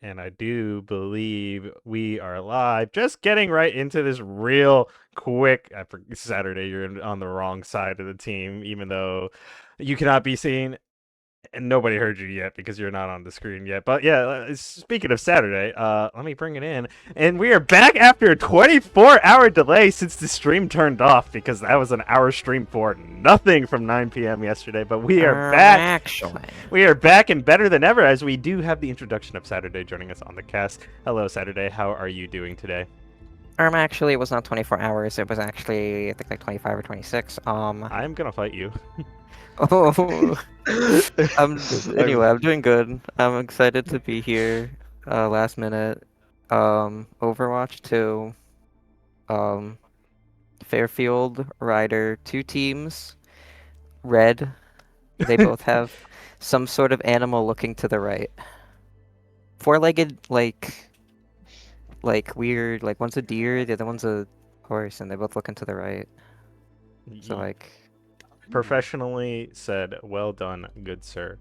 And I do believe we are live. Just getting right into this real quick. Saturday, you're on the wrong side of the team, even though you cannot be seen and nobody heard you yet because you're not on the screen yet. But yeah, speaking of Saturday, let me bring it in. And we are back after a 24-hour delay since the stream turned off because that was an hour stream for nothing from 9 p.m. yesterday. But we are back. Actually, We are back and better than ever as we do have the introduction of Saturday joining us on the cast. Hello, Saturday. How are you doing today? actually, it was not 24 hours. It was actually, I think, like 25 or 26. I'm gonna fight you. Oh, I'm anyway, I'm doing good. I'm excited to be here. Last minute. Overwatch 2. Um, Fairfield, Ryder, two teams. Red. They both have some sort of animal looking to the right. Four-legged, like weird. Like one's a deer, the other one's a horse, and they both looking to the right. So like. Professionally said, well done, good sir.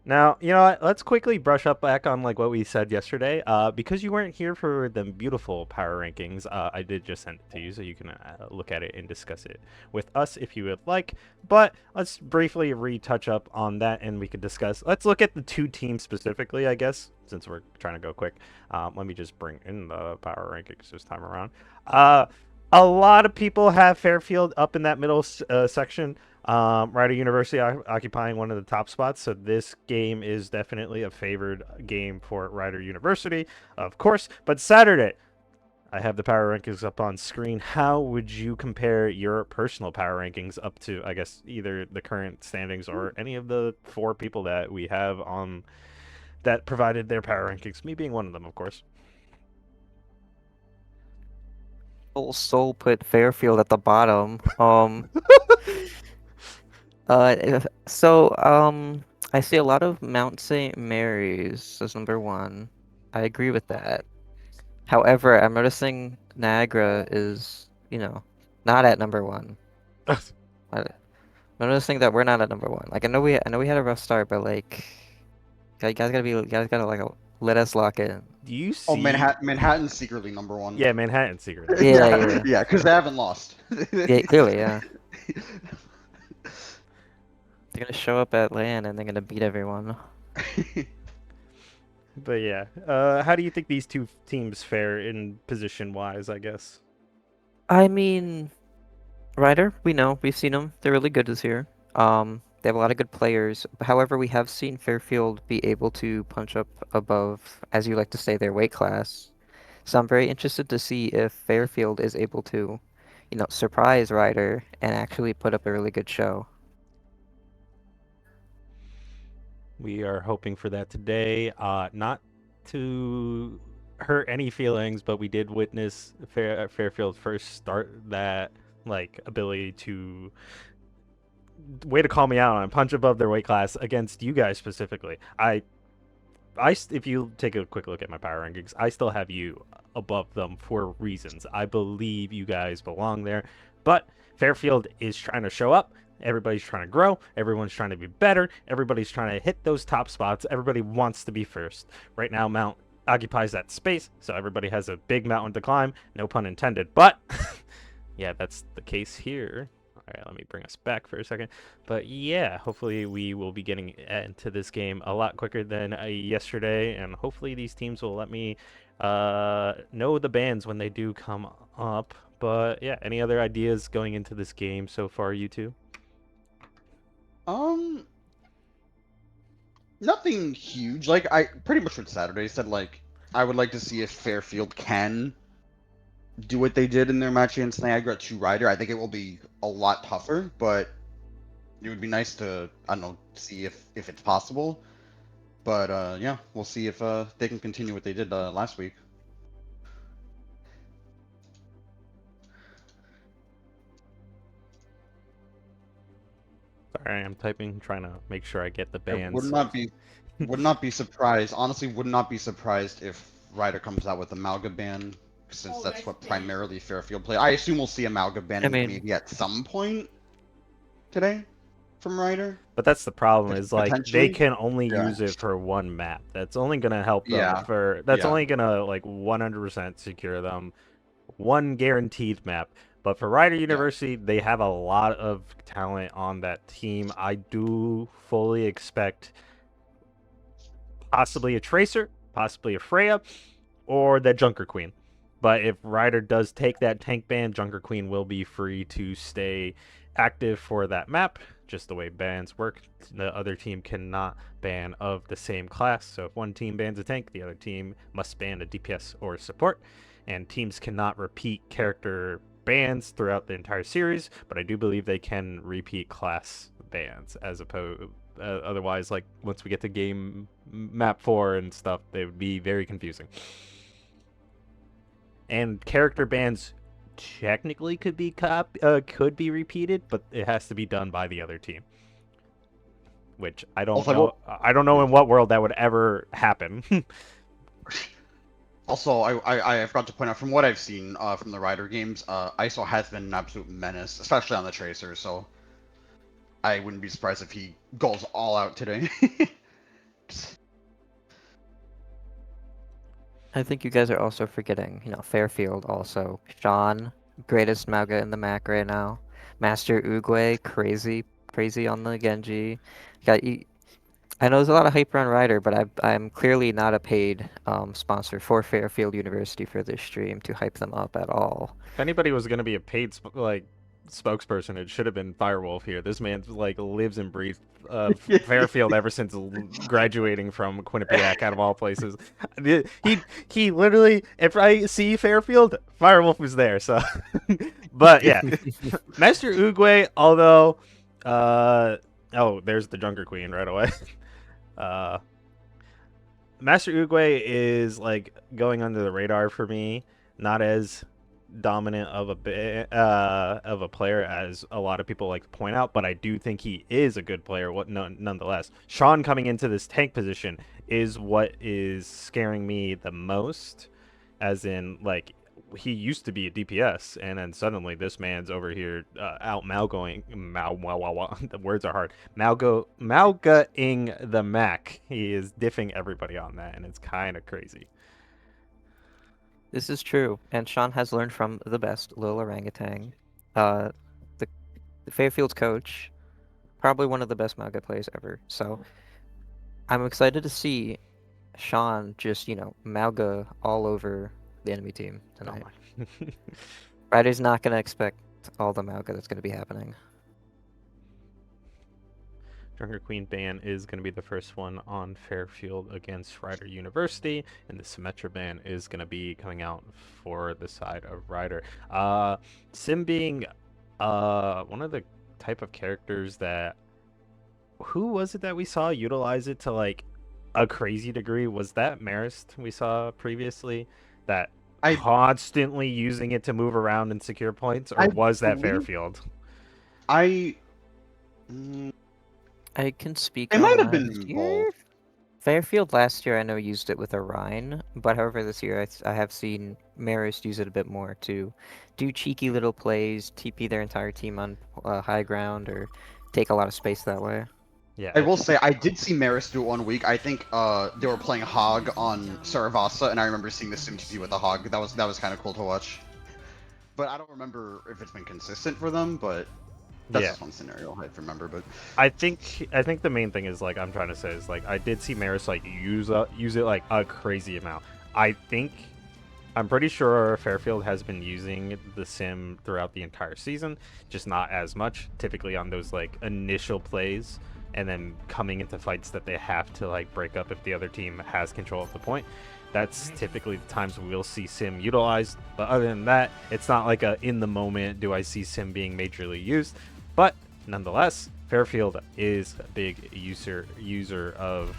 Now, you know what? Let's quickly brush up back on like what we said yesterday. Because you weren't here for the beautiful power rankings, I did just send it to you, so you can look at it and discuss it with us if you would like. But let's briefly retouch up on that, and we could discuss. Let's look at the two teams specifically, I guess, since we're trying to go quick. Let me just bring in the power rankings this time around. A lot of people have Fairfield up in that middle section. Rider University occupying one of the top spots, so this game is definitely a favored game for Rider University, of course. But Saturday, I have the power rankings up on screen. How would you compare your personal power rankings up to, I guess, either the current standings or any of the four people that we have on that provided their power rankings? Me being one of them, of course. Full soul put Fairfield at the bottom. I see a lot of Mount St. Mary's as number one. I agree with that. However, I'm noticing Niagara is, not at number one. I'm noticing that we're not at number one. Like I know we had a rough start, but like, you guys gotta like let us lock in. Do you oh see? Manhattan's secretly number one. Yeah, Manhattan secretly. Yeah, yeah, yeah, yeah, because they haven't lost. yeah. Clearly, yeah. They're gonna show up at LAN and they're gonna beat everyone. But yeah, how do you think these two teams fare in position wise? I guess. I mean, Ryder, we know, we've seen them. They're really good this year. They have a lot of good players. However, we have seen Fairfield be able to punch up above, as you like to say, their weight class. So I'm very interested to see if Fairfield is able to, surprise Ryder and actually put up a really good show. We are hoping for that today. Not to hurt any feelings, but we did witness Fairfield first start that like ability to way to call me out on punch above their weight class against you guys specifically. If you take a quick look at my power rankings, I still have you above them for reasons. I believe you guys belong there, but Fairfield is trying to show up. Everybody's trying to grow. Everyone's trying to be better. Everybody's trying to hit those top spots. Everybody wants to be first. Right now, Mount occupies that space, so everybody has a big mountain to climb. No pun intended, but yeah, that's the case here. All right, let me bring us back for a second. But yeah, hopefully we will be getting into this game a lot quicker than yesterday, and hopefully these teams will let me know the bans when they do come up. But yeah, any other ideas going into this game so far, you two? um, Nothing huge. Like I pretty much what Saturday said. Like I would like to see if Fairfield can do what they did in their match against Niagara to Ryder. I think it will be a lot tougher, but it would be nice to I don't know see if it's possible. But yeah, we'll see if they can continue what they did last week. Sorry, I'm typing, trying to make sure I get the I would bans. not be would not be surprised. Honestly, would not be surprised if Ryder comes out with a Malga ban, since that's what primarily Fairfield play. I assume we'll see a Malga I ban mean, maybe at some point today. from Ryder. But that's the problem is like they Potentially. can only Yeah. use it for one map. That's only gonna help them Yeah. for. That's Yeah. only gonna like 100% secure them one guaranteed map. But for Ryder University, they have a lot of talent on that team. I do fully expect possibly a Tracer, possibly a Freya, or the Junker Queen. But if Ryder does take that tank ban, Junker Queen will be free to stay active for that map, just the way bans work. The other team cannot ban of the same class. So if one team bans a tank, the other team must ban a DPS or support. And teams cannot repeat character bans throughout the entire series, but I do believe they can repeat class bans as opposed. Otherwise, like once we get to game map 4 and stuff, they would be very confusing. And character bans technically could be repeated, but it has to be done by the other team. Which I don't know. I don't know in what world that would ever happen. Also, I forgot to point out from what I've seen from the Ryder games, ISO has been an absolute menace, especially on the Tracer. So I wouldn't be surprised if he goes all out today. I think you guys are also forgetting, Fairfield also. Sean, greatest Mauga in the MAAC right now. Master Uguay, crazy on the Genji. I know there's a lot of hype around Ryder, but I'm clearly not a paid sponsor for Fairfield University for this stream to hype them up at all. If anybody was going to be a paid spokesperson, it should have been Firewolf here. This man lives and breathes Fairfield ever since graduating from Quinnipiac, out of all places. He literally, if I see Fairfield, Firewolf was there. So, but yeah, Master Uguay. Although, oh, there's the Junker Queen right away. Master Uguay is going under the radar for me, not as dominant of a player as a lot of people like to point out, but I do think he is a good player. Nonetheless, Sean coming into this tank position is what is scaring me the most, as in he used to be a DPS, and then suddenly this man's over here out the words are hard. Maugaing the MAAC. He is diffing everybody on that, and it's kind of crazy. This is true, and Sean has learned from the best, Lil Orangutan. The Fairfield's coach, probably one of the best Mauga players ever. So I'm excited to see Sean just, Mauga all over the enemy team tonight. Oh Ryder's not going to expect all the Mauga that's going to be happening. Junker Queen ban is going to be the first one on Fairfield against Ryder University, and the Symmetra ban is going to be coming out for the side of Ryder. Sim being one of the type of characters that... Who was it that we saw utilize it to a crazy degree? Was that Marist we saw previously? That constantly using it to move around and secure points, or was that Fairfield? I can speak. It might have been both. Fairfield last year I know used it with Orion, but however this year I have seen Marist use it a bit more to do cheeky little plays, TP their entire team on high ground, or take a lot of space that way. Yeah, I will say I did see Marist do it 1 week. I think they were playing Hog on Saravasa, and I remember seeing the Sim TP with the Hog. That was kind of cool to watch. But I don't remember if it's been consistent for them. But that's just one scenario I remember. But I think the main thing is I'm trying to say is I did see Marist use it a crazy amount. I'm pretty sure Fairfield has been using the Sim throughout the entire season, just not as much. Typically on those initial plays, and then coming into fights that they have to break up if the other team has control of the point. That's typically the times we'll see Sim utilized. But other than that, it's not in the moment do I see Sim being majorly used. But nonetheless, Fairfield is a big user of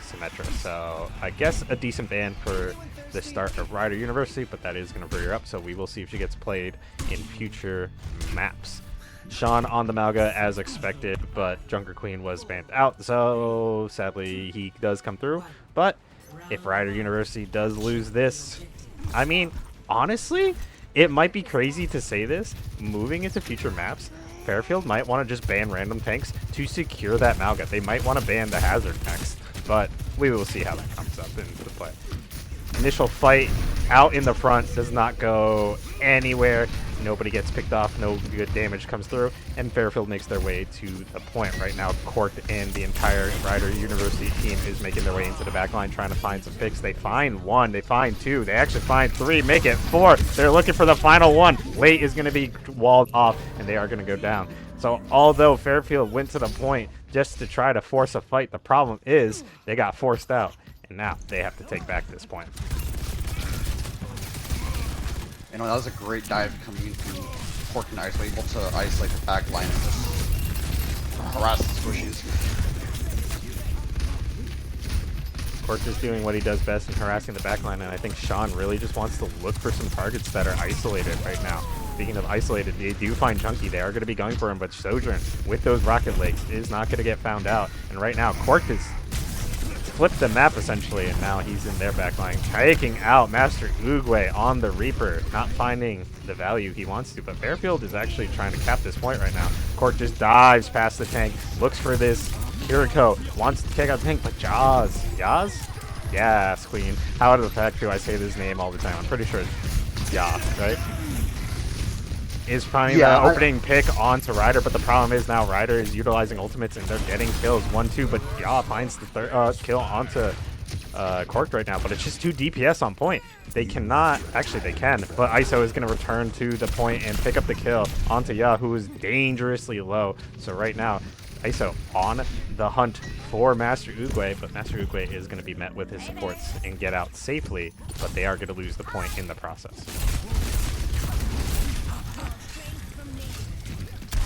Symmetra. So I guess a decent ban for the start of Ryder University, but that is going to bring her up. So we will see if she gets played in future maps. Sean on the Mauga as expected, but Junker Queen was banned out, so sadly he does come through. But if Ryder University does lose this, I mean, honestly, it might be crazy to say this, moving into future maps, Fairfield might want to just ban random tanks to secure that Malga. They might want to ban the Hazard next, but we will see how that comes up into the play. Initial fight out in the front does not go anywhere. Nobody gets picked off, no good damage comes through, and Fairfield makes their way to the point. Right now, Cork and the entire Rider University team is making their way into the backline, trying to find some picks. They find one, they find two, they actually find three, make it four. They're looking for the final one. Late is going to be walled off, and they are going to go down. So although Fairfield went to the point just to try to force a fight, the problem is they got forced out, and now they have to take back this point. You know, that was a great dive coming into Cork and Ice, able to isolate the back line and just harass the squishies. Cork is doing what he does best in harassing the backline, and I think Sean really just wants to look for some targets that are isolated right now. Speaking of isolated, they do find Chunky. They are going to be going for him, but Sojourn, with those rocket legs, is not going to get found out. And right now, Cork has flipped the map, essentially, and now he's in their backline, taking out Master Oogway on the Reaper, not finding the value he wants to. But Fairfield is actually trying to cap this point right now. Cork just dives past the tank, looks for this Kiriko, wants to take out the tank, but Yaz? Yes, Queen. How the heck do I say this name all the time? I'm pretty sure it's Yaz, right? Is finding the opening pick onto Ryder, but the problem is now Ryder is utilizing ultimates and they're getting kills. 1-2, but finds the third kill onto Cork right now, but it's just 2 DPS on point. They cannot, actually they can, but ISO is going to return to the point and pick up the kill onto Ya, who is dangerously low. So right now, ISO on the hunt for Master Oogway, but Master Oogway is going to be met with his supports and get out safely, but they are going to lose the point in the process.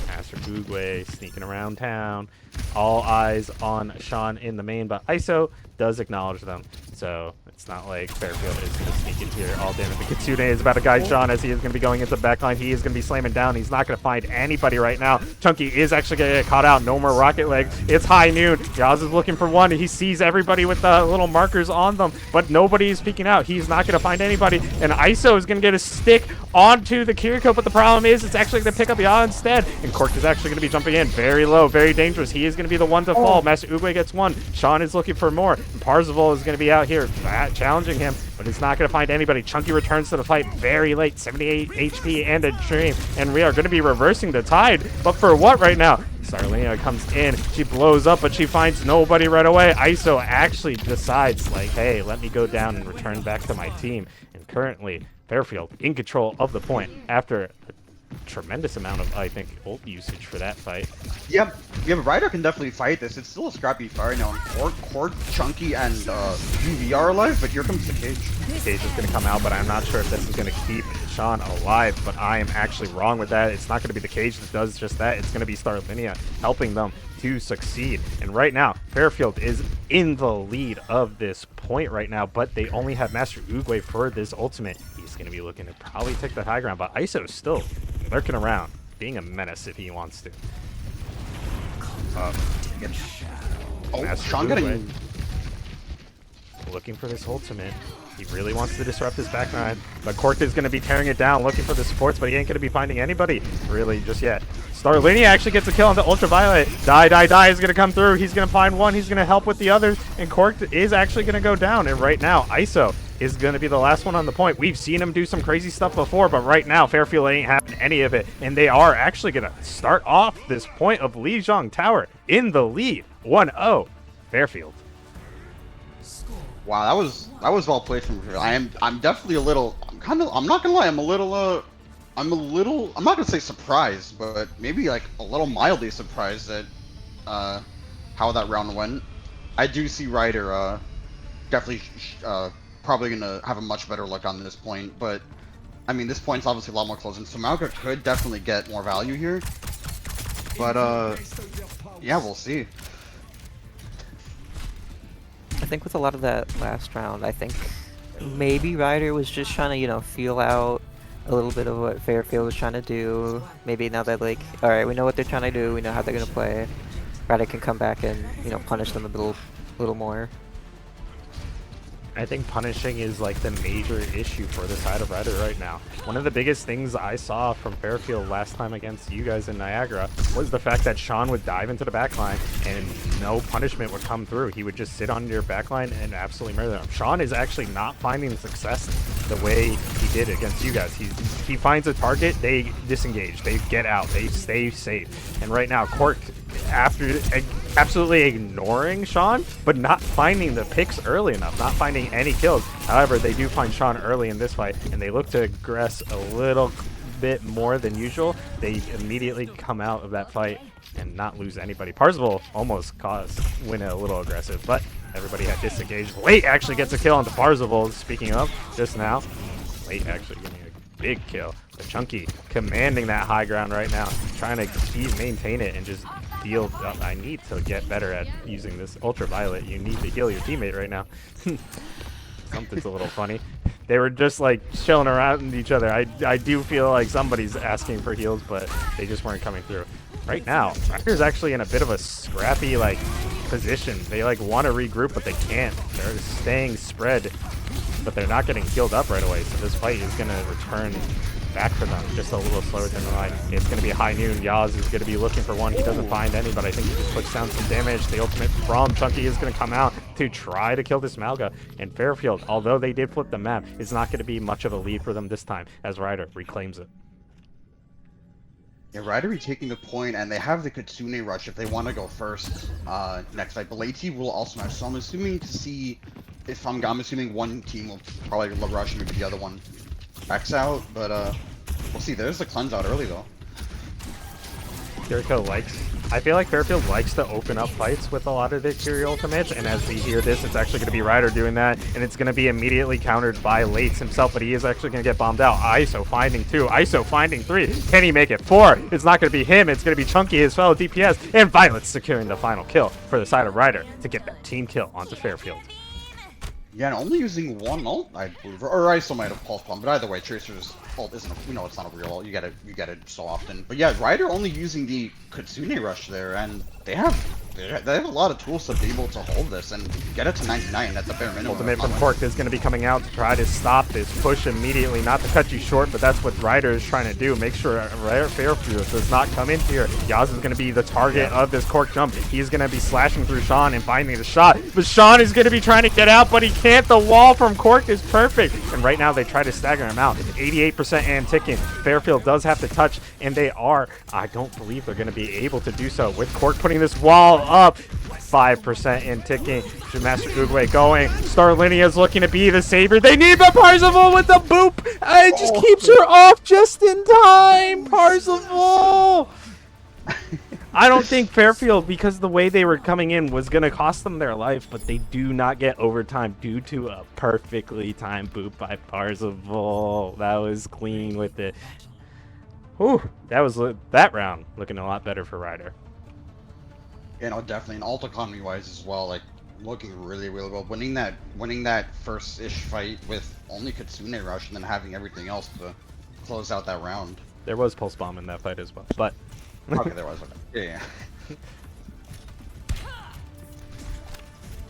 Master Oogway sneaking around town. All eyes on Sean in the main, but ISO does acknowledge them. So it's not like Fairfield is going to sneak in here all day. The Kitsune is about to guide Sean as he is going to be going into the backline. He is going to be slamming down. He's not going to find anybody right now. Chunky is actually going to get caught out. No more rocket legs. It's high noon. Yaz is looking for one. He sees everybody with the little markers on them, but nobody is peeking out. He's not going to find anybody. And ISO is going to get a stick onto the Kiriko, but the problem is it's actually going to pick up Ya instead. And Cork is actually going to be jumping in very low, very dangerous. He is going to be the one to fall. Master Oogway gets one. Sean is looking for more. And Parzival is going to be out here challenging him, but he's not going to find anybody. Chunky returns to the fight very late, 78 HP and a dream, and we are going to be reversing the tide. But for what right now? Starlina comes in, she blows up, but she finds nobody right away. ISO actually decides, like, hey, let me go down and return back to my team. And currently, Fairfield in control of the point after a tremendous amount of, I think, ult usage for that fight. Yep, Ryder can definitely fight this. It's still a scrappy fight now. Cork, Chunky, and UV are alive, but here comes the Cage. Cage is going to come out, but I'm not sure if this is going to keep Sean alive, but I am actually wrong with that. It's not going to be the Cage that does just that. It's going to be Starlinia helping them to succeed. And right now, Fairfield is in the lead of this point right now, but they only have Master Oogway for this ultimate. He's going to be looking to probably take the high ground, but ISO is still lurking around, being a menace if he wants to. Sean getting... looking for this ultimate. He really wants to disrupt his backline, but Cork is going to be tearing it down, looking for the supports, but he ain't going to be finding anybody really just yet. Starlinia actually gets a kill on the Ultraviolet. Die is going to come through. He's going to find one. He's going to help with the others, and Cork is actually going to go down. And right now, ISO is going to be the last one on the point. We've seen him do some crazy stuff before, but right now, Fairfield ain't having any of it, and they are actually going to start off this point of Lijiang Tower in the lead. 1-0, Fairfield. Wow, that was well played from here. I'm definitely a little. I'm not gonna lie. I'm not gonna say surprised, but maybe like a little mildly surprised at how that round went. I do see Ryder definitely probably gonna have a much better look on this point, but I mean this point's obviously a lot more close, and so MAAC could definitely get more value here. But yeah, we'll see. I think with a lot of that last round, I think maybe Ryder was just trying to, you know, feel out a little bit of what Fairfield was trying to do. Maybe now that, like, alright, we know what they're trying to do, we know how they're going to play, Ryder can come back and, you know, punish them a little more. I think punishing is like the major issue for the side of Ryder right now. One of the biggest things I saw from Fairfield last time against you guys in Niagara was the fact that Sean would dive into the backline and no punishment would come through. He would just sit on your backline and absolutely murder them. Sean is actually not finding success the way he did against you guys. He finds a target, they disengage, they get out, they stay safe. And right now, Cork, after absolutely ignoring Sean, but not finding the picks early enough, not finding any kills. However, they do find Sean early in this fight, and they look to aggress a little bit more than usual. They immediately come out of that fight and not lose anybody. Parzival almost went a little aggressive, but everybody had disengaged. Late actually gets a kill onto Parzival, speaking of, just now. Late actually getting a big kill. But Chunky commanding that high ground right now, trying to maintain it and just deal. I need to get better at using this ultraviolet. You need to heal your teammate right now. Something's a little funny. They were just like chilling around each other. I do feel like somebody's asking for heals, but they just weren't coming through. Right now, Ryder's actually in a bit of a scrappy like position. They like want to regroup, but they can't. They're staying spread, but they're not getting healed up right away. So this fight is going to return back for them just a little slower than the line. It's going to be high noon. Yaz is going to be looking for one. He doesn't find any, but I think he just puts down some damage. The ultimate from Chunky is going to come out to try to kill this Malga. And Fairfield, although they did flip the map, it's not going to be much of a lead for them this time as Ryder reclaims it. Yeah, Ryder retaking the point, and they have the Kitsune rush if they want to go first next fight. But late team will also match, so I'm assuming to see if I'm assuming one team will probably rush, maybe the other one X out, but we'll see. There's the cleanse out early though. Jericho I feel like Fairfield likes to open up fights with a lot of their Curie ultimates, and as we hear this, it's actually going to be Ryder doing that, and it's going to be immediately countered by Lates himself, but he is actually going to get bombed out. ISO finding 2, ISO finding 3. Can he make it 4? It's not going to be him, it's going to be Chunky, his fellow DPS, and Violet securing the final kill for the side of Ryder to get that team kill onto Fairfield. Yeah, and only using one ult, I believe, or ISO might have pulse bomb, but either way, Tracer's ult isn't. We know it's not a real ult. You get it so often. But yeah, Ryder only using the Kitsune rush there, and they have a lot of tools to be able to hold this and get it to 99 at the bare minimum. Ultimate from Cork is going to be coming out to try to stop this push immediately, not to cut you short, but that's what Ryder is trying to do. Make sure Fairfield does not come in here. Yaz is going to be the target of this Cork jump. He's going to be slashing through Sean and finding the shot, but Sean is going to be trying to get out, but he can't. The wall from Cork is perfect, and right now they try to stagger him out. 88% and ticking. Fairfield does have to touch, and they are. I don't believe they're going to be able to do so with Cork putting this wall up. 5% in ticking. Master Uguay going. Starlinia is looking to be the savior. They need the Parzival with the boop. It just keeps her off just in time. Parzival. I don't think Fairfield, because the way they were coming in, was going to cost them their life, but they do not get overtime due to a perfectly timed boop by Parzival. That was clean with it. Whew, that round looking a lot better for Ryder. You know, definitely, and ult economy wise as well, like looking really, really well. Winning that first-ish fight with only Kitsune rush and then having everything else to close out that round. There was pulse bomb in that fight as well, but okay, there was. Okay.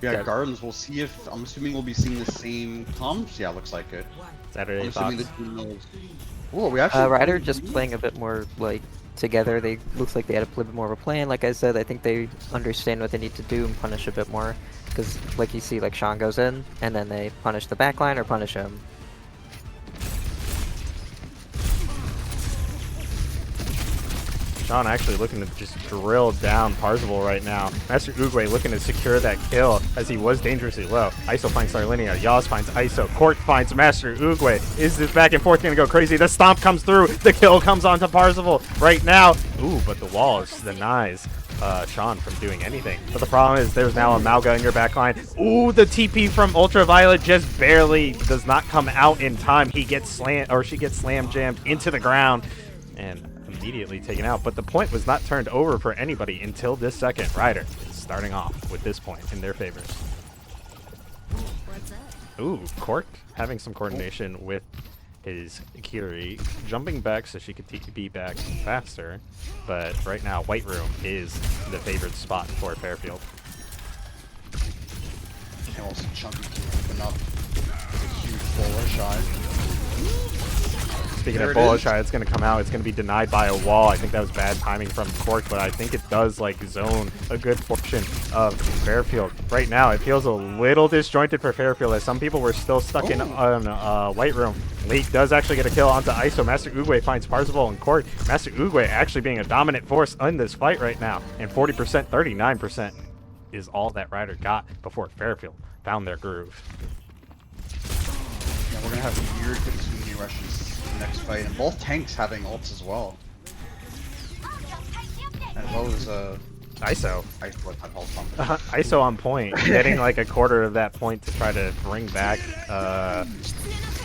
Yeah, Gardens. We'll see if I'm assuming we'll be seeing the same comps. Yeah, looks like it. Saturday I'm Fox. Oh, we actually. Ryder just playing a bit more like together. They looks like they had a bit more of a plan. Like I said, I think they understand what they need to do and punish a bit more. Because like you see, like Sean goes in and then they punish the backline or punish him. Sean actually looking to just drill down Parzival right now. Master Uguay looking to secure that kill as he was dangerously low. ISO finds Sarlinia. Yaz finds ISO. Cork finds Master Uguay. Is this back and forth going to go crazy? The stomp comes through. The kill comes onto Parzival right now. Ooh, but the wall denies Sean from doing anything. But the problem is there's now a Malga in your backline. Ooh, the TP from Ultraviolet just barely does not come out in time. He gets she gets slam jammed into the ground and immediately taken out, but the point was not turned over for anybody until this second. Ryder is starting off with this point in their favor. Ooh, Cork having some coordination with his Kiri, jumping back so she could be back faster, but right now White Room is the favored spot for Fairfield. And also Chunky can open up with a huge bullet shot. Speaking There of it bullet is. shot, it's going to come out. It's going to be denied by a wall. I think that was bad timing from Cork, but I think it does like zone a good portion of Fairfield. Right now, it feels a little disjointed for Fairfield as some people were still stuck in White Room. Late does actually get a kill onto ISO. Master Uguay finds Parzival and Cork. Master Uguay actually being a dominant force in this fight right now. And 40%, 39% is all that Ryder got before Fairfield found their groove. Yeah, we're gonna have weird Kitsune rushes next fight, and both tanks having ults as well. As well as ISO. ISO on point, getting like a quarter of that point to try to bring back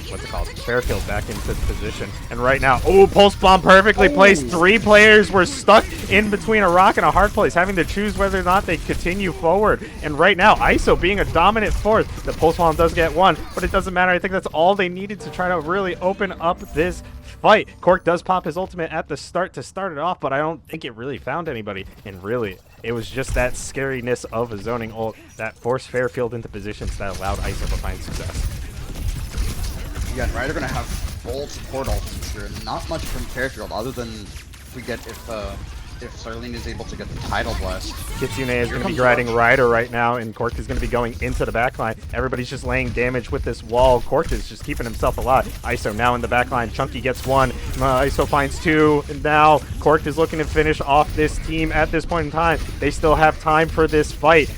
what's it called? Fairfield back into position. And right now, pulse bomb perfectly placed. 3 players were stuck in between a rock and a hard place, having to choose whether or not they continue forward. And right now, ISO being a dominant force. The pulse bomb does get 1, but it doesn't matter. I think that's all they needed to try to really open up this fight. Cork does pop his ultimate at the start to start it off, but I don't think it really found anybody. And really, it was just that scariness of a zoning ult that forced Fairfield into positions that allowed ISO to find success. Yeah, and Ryder gonna have full support ultimates here. Not much from Fairfield other than if Starling is able to get the title blast. Kitsune is going to be riding Ryder right now, and Cork is going to be going into the backline. Everybody's just laying damage with this wall. Cork is just keeping himself alive. ISO now in the backline. Chunky gets 1. ISO finds 2. And now Cork is looking to finish off this team at this point in time. They still have time for this fight.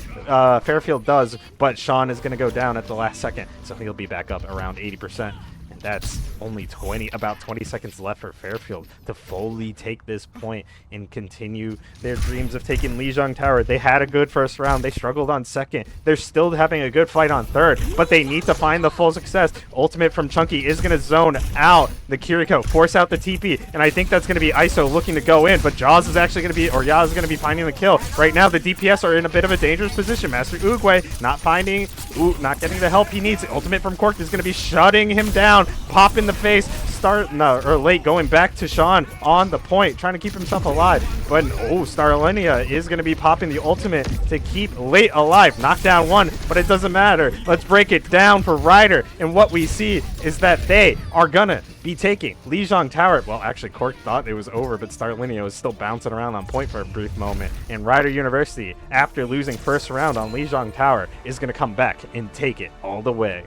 Fairfield does, but Sean is going to go down at the last second, so he'll be back up around 80%. And that's only about 20 seconds left for Fairfield to fully take this point and continue their dreams of taking Lijiang Tower. They had a good first round. They struggled on second. They're still having a good fight on third, but they need to find the full success. Ultimate from Chunky is going to zone out the Kiriko, force out the TP, and I think that's going to be ISO looking to go in, but Jaws is actually going to be, or Yaz is going to be finding the kill. Right now, the DPS are in a bit of a dangerous position. Master Uguay not getting the help he needs. Ultimate from Cork is going to be shutting him down. Pop in the face. Late going back to Sean on the point, trying to keep himself alive. But Starlinia is going to be popping the ultimate to keep Late alive. Knock down 1, but it doesn't matter. Let's break it down for Ryder. And what we see is that they are going to be taking Lijiang Tower. Well, actually, Cork thought it was over, but Starlinia was still bouncing around on point for a brief moment. And Ryder University, after losing first round on Lijiang Tower, is going to come back and take it all the way.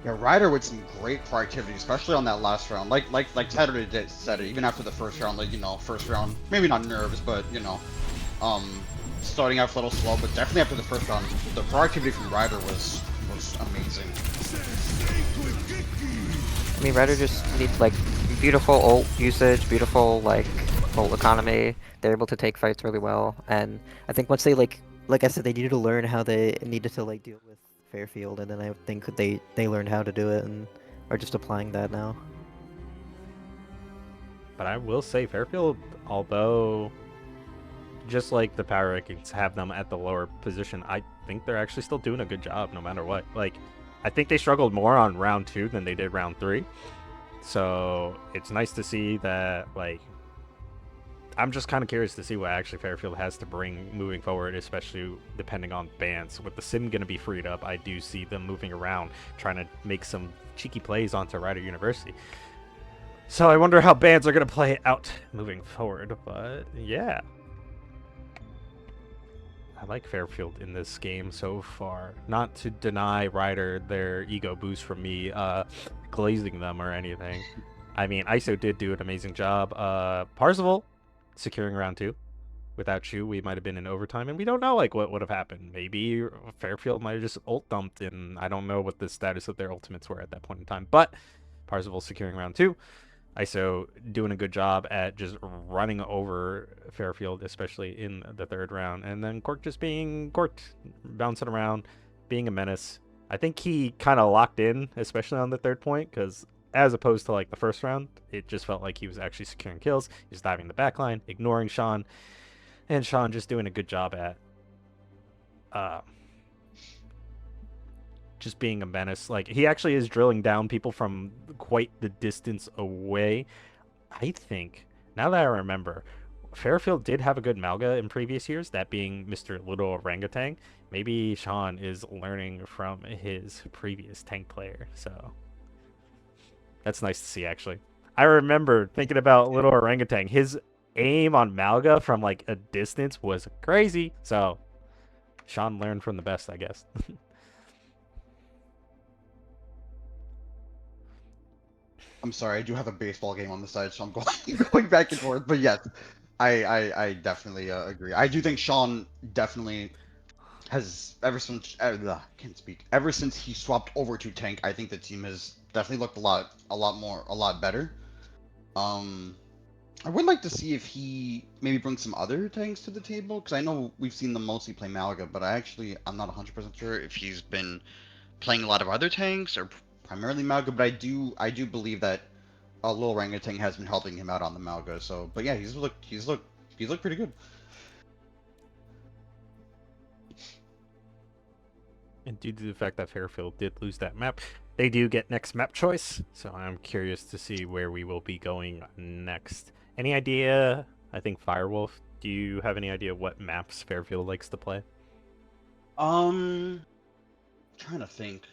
Yeah, Ryder with some great productivity, especially on that last round. Like Saturday said, even after the first round, first round, maybe not nerves, but starting off a little slow, but definitely after the first round, the productivity from Ryder was amazing. I mean, Ryder just needs like beautiful ult usage, beautiful ult economy. They're able to take fights really well, and I think once they like I said, they needed to learn how they needed to deal with Fairfield, and then I think they learned how to do it and are just applying that now. But I will say Fairfield, although just like the power rankings have them at the lower position, I think they're actually still doing a good job no matter what. I think they struggled more on round 2 than they did round 3. So it's nice to see that, I'm just kind of curious to see what actually Fairfield has to bring moving forward, especially depending on bans. With the sim going to be freed up, I do see them moving around, trying to make some cheeky plays onto Ryder University. So I wonder how bans are going to play out moving forward, but yeah. I like Fairfield in this game so far. Not to deny Ryder their ego boost from me glazing them or anything. I mean, ISO did do an amazing job. Parzival securing round 2. Without you, we might have been in overtime, and we don't know what would have happened. Maybe Fairfield might have just ult dumped, and I don't know what the status of their ultimates were at that point in time. But Parzival securing round 2. ISO doing a good job at just running over Fairfield, especially in the third round. And then Cork just being Cork, bouncing around, being a menace. I think he kind of locked in, especially on the third point, because as opposed to the first round, it just felt like he was actually securing kills. He's diving the backline, ignoring Sean, and Sean just doing a good job at just being a menace. He actually is drilling down people from quite the distance away. I think, now that I remember, Fairfield did have a good Malga in previous years, that being Mr. Little Orangutan, maybe Sean is learning from his previous tank player. So that's nice to see, actually. I remember thinking about little orangutan. His aim on Malga from like a distance was crazy. So Sean learned from the best, I guess. I'm sorry, I do have a baseball game on the side, so I'm going going back and forth. But yes, I definitely agree. I do think Sean definitely has can't speak. Ever since he swapped over to tank, I think the team has definitely looked a lot better. Um, I would like to see if he maybe brings some other tanks to the table, because I know we've seen them mostly play Malaga, but I'm not 100% sure if he's been playing a lot of other tanks or primarily Malaga. But I do believe that a little orangutan has been helping him out on the Malaga. So, but yeah, he's looked pretty good. And due to the fact that Fairfield did lose that map, they do get next map choice. So I'm curious to see where we will be going next. Any idea? I think Firewolf. Do you have any idea what maps Fairfield likes to play? Trying to think.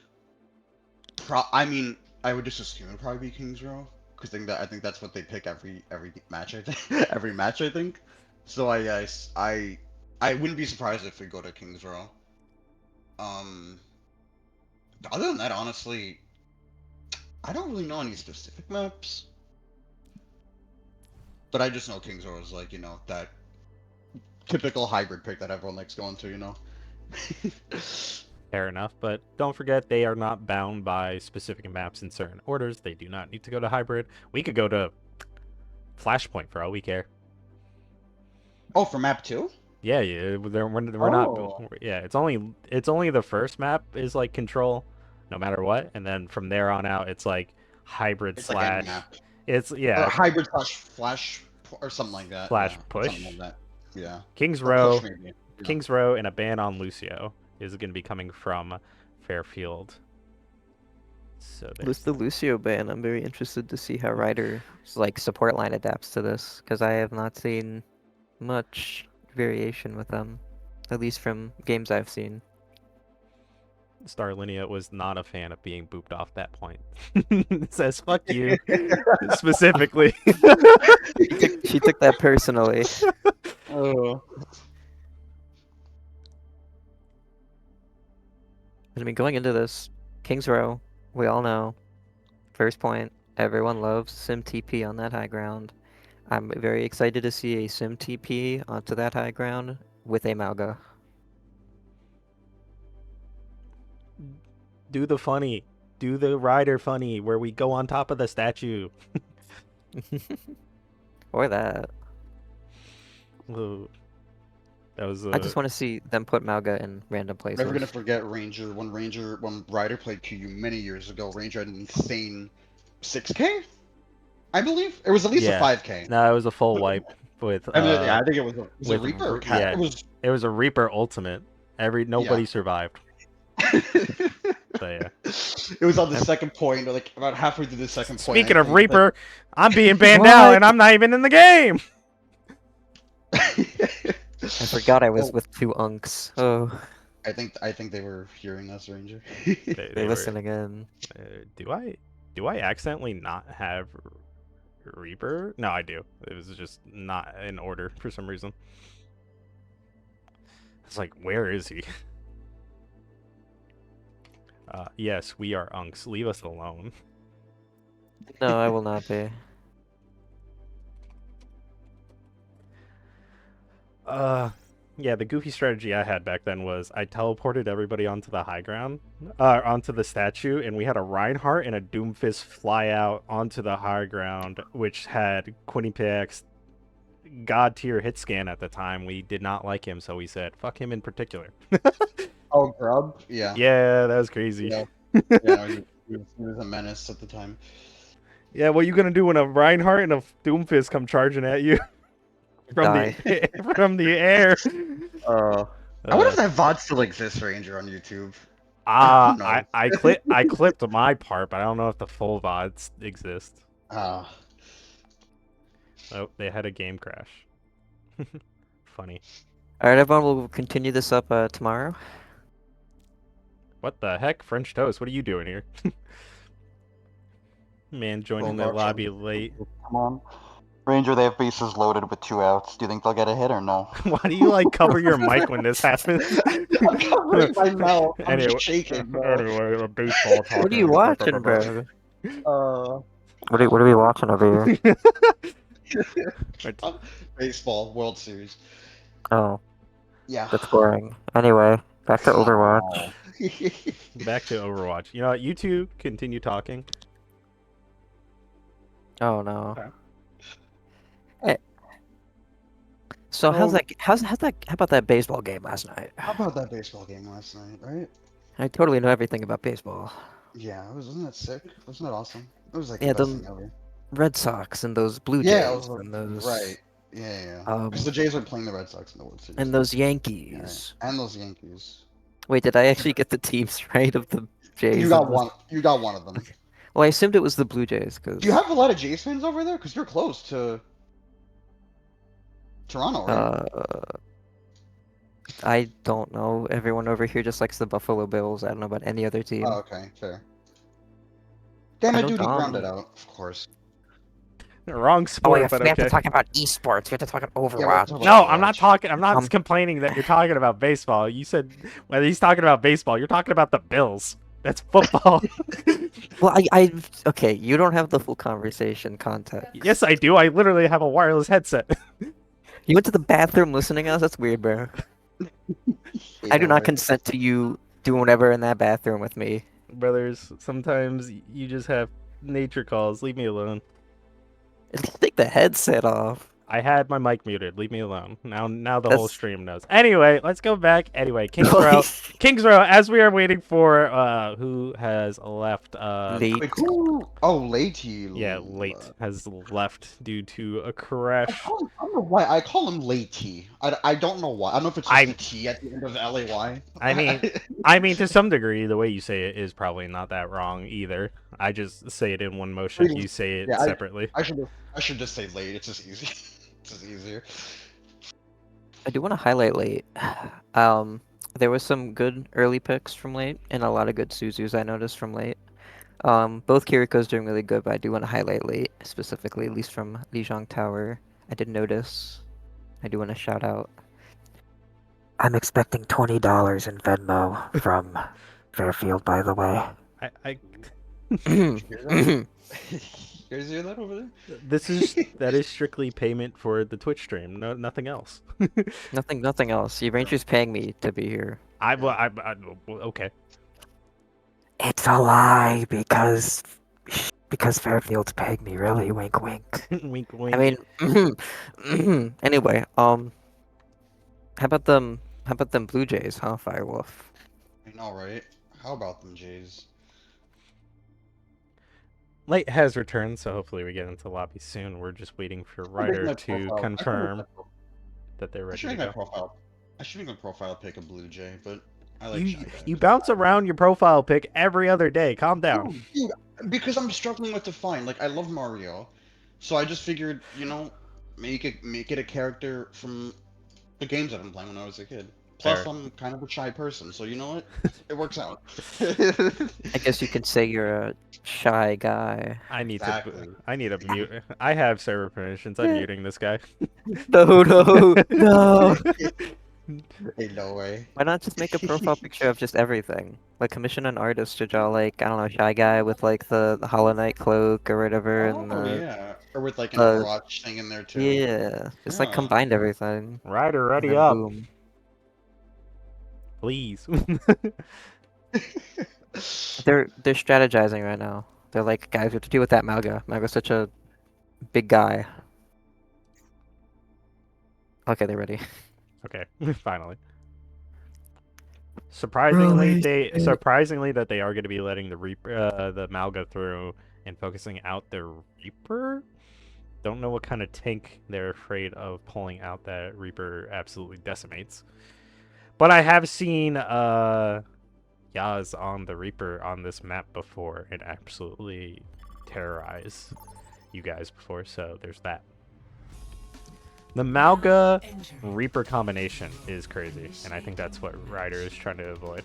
I mean, I would just assume it'd probably be Kings Row, because I think that's what they pick every match. I think every match. I think. So I wouldn't be surprised if we go to Kings Row. Um, Other than that, honestly, I don't really know any specific maps, but I just know Kings Row is like, that typical hybrid pick that everyone likes going to. Fair enough, but don't forget they are not bound by specific maps in certain orders. They do not need to go to hybrid. We could go to Flashpoint for all we care. Oh, for map 2? Yeah, we're not. Oh. Yeah, it's only the first map is like control, no matter what, and then from there on out it's like hybrid It's like any slash. map. It's Or yeah, hybrid slash flash or something like that. slash Yeah, something push. like that. Yeah. Kings Or push Row, maybe. Yeah. Kings Row, and a ban on Lucio is going to be coming from Fairfield. So there's The Lucio ban, I'm very interested to see how Ryder's like support line adapts to this, because I have not seen much variation with them, at least from games I've seen. Starlinia was not a fan of being booped off that point. Says fuck you specifically. She took that personally. Oh. I mean, going into this, Kings Row, we all know, first point, everyone loves Sim TP on that high ground. I'm very excited to see a Sim TP onto that high ground with a Malga. Do the funny. Do the rider funny where we go on top of the statue. Or that. Ooh. That was I just want to see them put Malga in random places. Never gonna forget when Ryder played QU many years ago. Ranger had an insane 6K, I believe. It was at least a 5K. No, it was a full wipe with I mean, yeah, I think it was a with Reaper or Cat. yeah. It was a Reaper ultimate. Nobody survived. So yeah. It was on the second point, or like about halfway through the second point. Speaking of Reaper, I'm being banned out and I'm not even in the game. I forgot I was with 2 unks. Oh. I think they were hearing us, Ranger. They listen again. Do I accidentally not have Reaper? No, I do. It was just not in order for some reason. It's like, where is he? Yes, we are unks. Leave us alone. No, I will not be. Yeah, the goofy strategy I had back then was I teleported everybody onto the high ground, onto the statue, and we had a Reinhardt and a Doomfist fly out onto the high ground, which had Quinnipiac's god tier hit scan at the time. We did not like him, so we said, fuck him in particular. Oh, Grub? Yeah. Yeah, that was crazy. Yeah, he was a menace at the time. Yeah, what are you gonna do when a Reinhardt and a Doomfist come charging at you? From the air. I wonder if that VOD still exists, Ranger, on YouTube. I clipped my part, but I don't know if the full VODs exist. Oh, they had a game crash. Funny. Alright, everyone, we'll continue this up tomorrow. What the heck? French toast, what are you doing here? Man joining the Overwatch, lobby late. Come on. Ranger, they have bases loaded with 2 outs. Do you think they'll get a hit or no? Why do you like cover your mic when this happens? I'm covering my mouth. I'm Anyway, just shaking, bro. anyway, a baseball talking. What are you watching, bro? What are we watching over here? Baseball World Series. Oh, Yeah. that's boring. Anyway, back to Overwatch. Back to Overwatch. You know what? You two continue talking. Oh no. Okay. Hey. So Oh. how about that baseball game last night? How about that baseball game last night, right? I totally know everything about baseball. Yeah, wasn't that sick? Wasn't that awesome? It was like Yeah, the best the- thing ever. Red Sox and those Blue Jays Yeah, it was and those right. Yeah. um, Because the Jays were playing the Red Sox in the World Series. and those Yeah, Yankees. and those Yankees. Wait, did I actually get the teams right of the Jays? You got and the- one. You got one of them. Well, I assumed it was the Blue Jays because. Do you have a lot of Jays fans over there? Because you're close to Toronto, right? I don't know. Everyone over here just likes the Buffalo Bills. I don't know about any other team. Oh, okay, fair. Damn I it, don't dude, he know. grounded out. Of course. Wrong Oh, sport, yeah, but we have okay. to talk about esports. We have to talk about we'll Overwatch. talk No, about I'm not Overwatch. talking. I'm not Um, complaining that you're talking about baseball. You said whether he's talking about baseball, you're talking about the Bills. That's football. Well, okay. You don't have the full conversation context. Yes, I do. I literally have a wireless headset. You went to the bathroom listening to us. That's weird, bro. I do not consent to you doing whatever in that bathroom with me. Brothers, sometimes you just have nature calls. Leave me alone. Take the headset off. I had my mic muted. Leave me alone. Now the whole That's- stream knows. Anyway, let's go back. Anyway, Kings Row. Kings Row, as we are waiting for who has left Late. Wait, who? Oh, Lady. yeah, late has left due to a crash. I don't know why. I call him Lady. I don't know why. I don't know if it's just the T at the end of LAY. I mean, to some degrry, the way you say it is probably not that wrong either. I just say it in one motion. You say it separately. I should just say late. It's just easy. It's just easier. I do want to highlight late. There was some good early picks from late, and a lot of good Suzus I noticed from late. Both Kiriko's doing really good, but I do want to highlight late, specifically, at least from Lijiang Tower. I did notice. I do want to shout out. I'm expecting $20 in Venmo from Fairfield, by the way. Is there that over there? That is strictly payment for the Twitch stream. No, nothing else. Nothing else. The Ranger's paying me to be here. Okay. It's a lie because Fairfield's paying me, really. Wink, wink. Wink, wink. I mean, anyway, how about them Blue Jays, huh, Firewolf? I know, right? How about them Jays? Light has returned, so hopefully we get into lobby soon. We're just waiting for Ryder to confirm that they're ready to go. I should make my profile pick a Blue Jay, but I like you bounce around your profile pick every other day. Calm down. Oh, dude, because I'm struggling with define. Like, I love Mario, so I just figured, make it a character from the games that I'm playing when I was a kid. Plus, I'm kind of a shy person, so you know what? It works out. I guess you could say you're a shy guy. I need to mute. I have server permissions. I'm muting this guy. No. Hey, no way. Why not just make a profile picture of just everything? Like, commission an artist to draw, like, I don't know, shy guy with, like, the Hollow Knight cloak or whatever. Yeah. Or with, like, an Overwatch thing in there, too. Yeah. Just, like, combined everything. Ryder, ready up. Boom. Please. They're strategizing right now. They're like, guys, we have to deal with that Malga. Malga's such a big guy. Okay, they're ready. Okay, finally. Surprisingly that they are going to be letting the Reaper, the Malga through and focusing out their Reaper. Don't know what kind of tank they're afraid of pulling out that Reaper absolutely decimates. But I have seen Yaz on the Reaper on this map before and absolutely terrorize you guys before, so there's that. The Malga Reaper combination is crazy, and I think that's what Ryder is trying to avoid.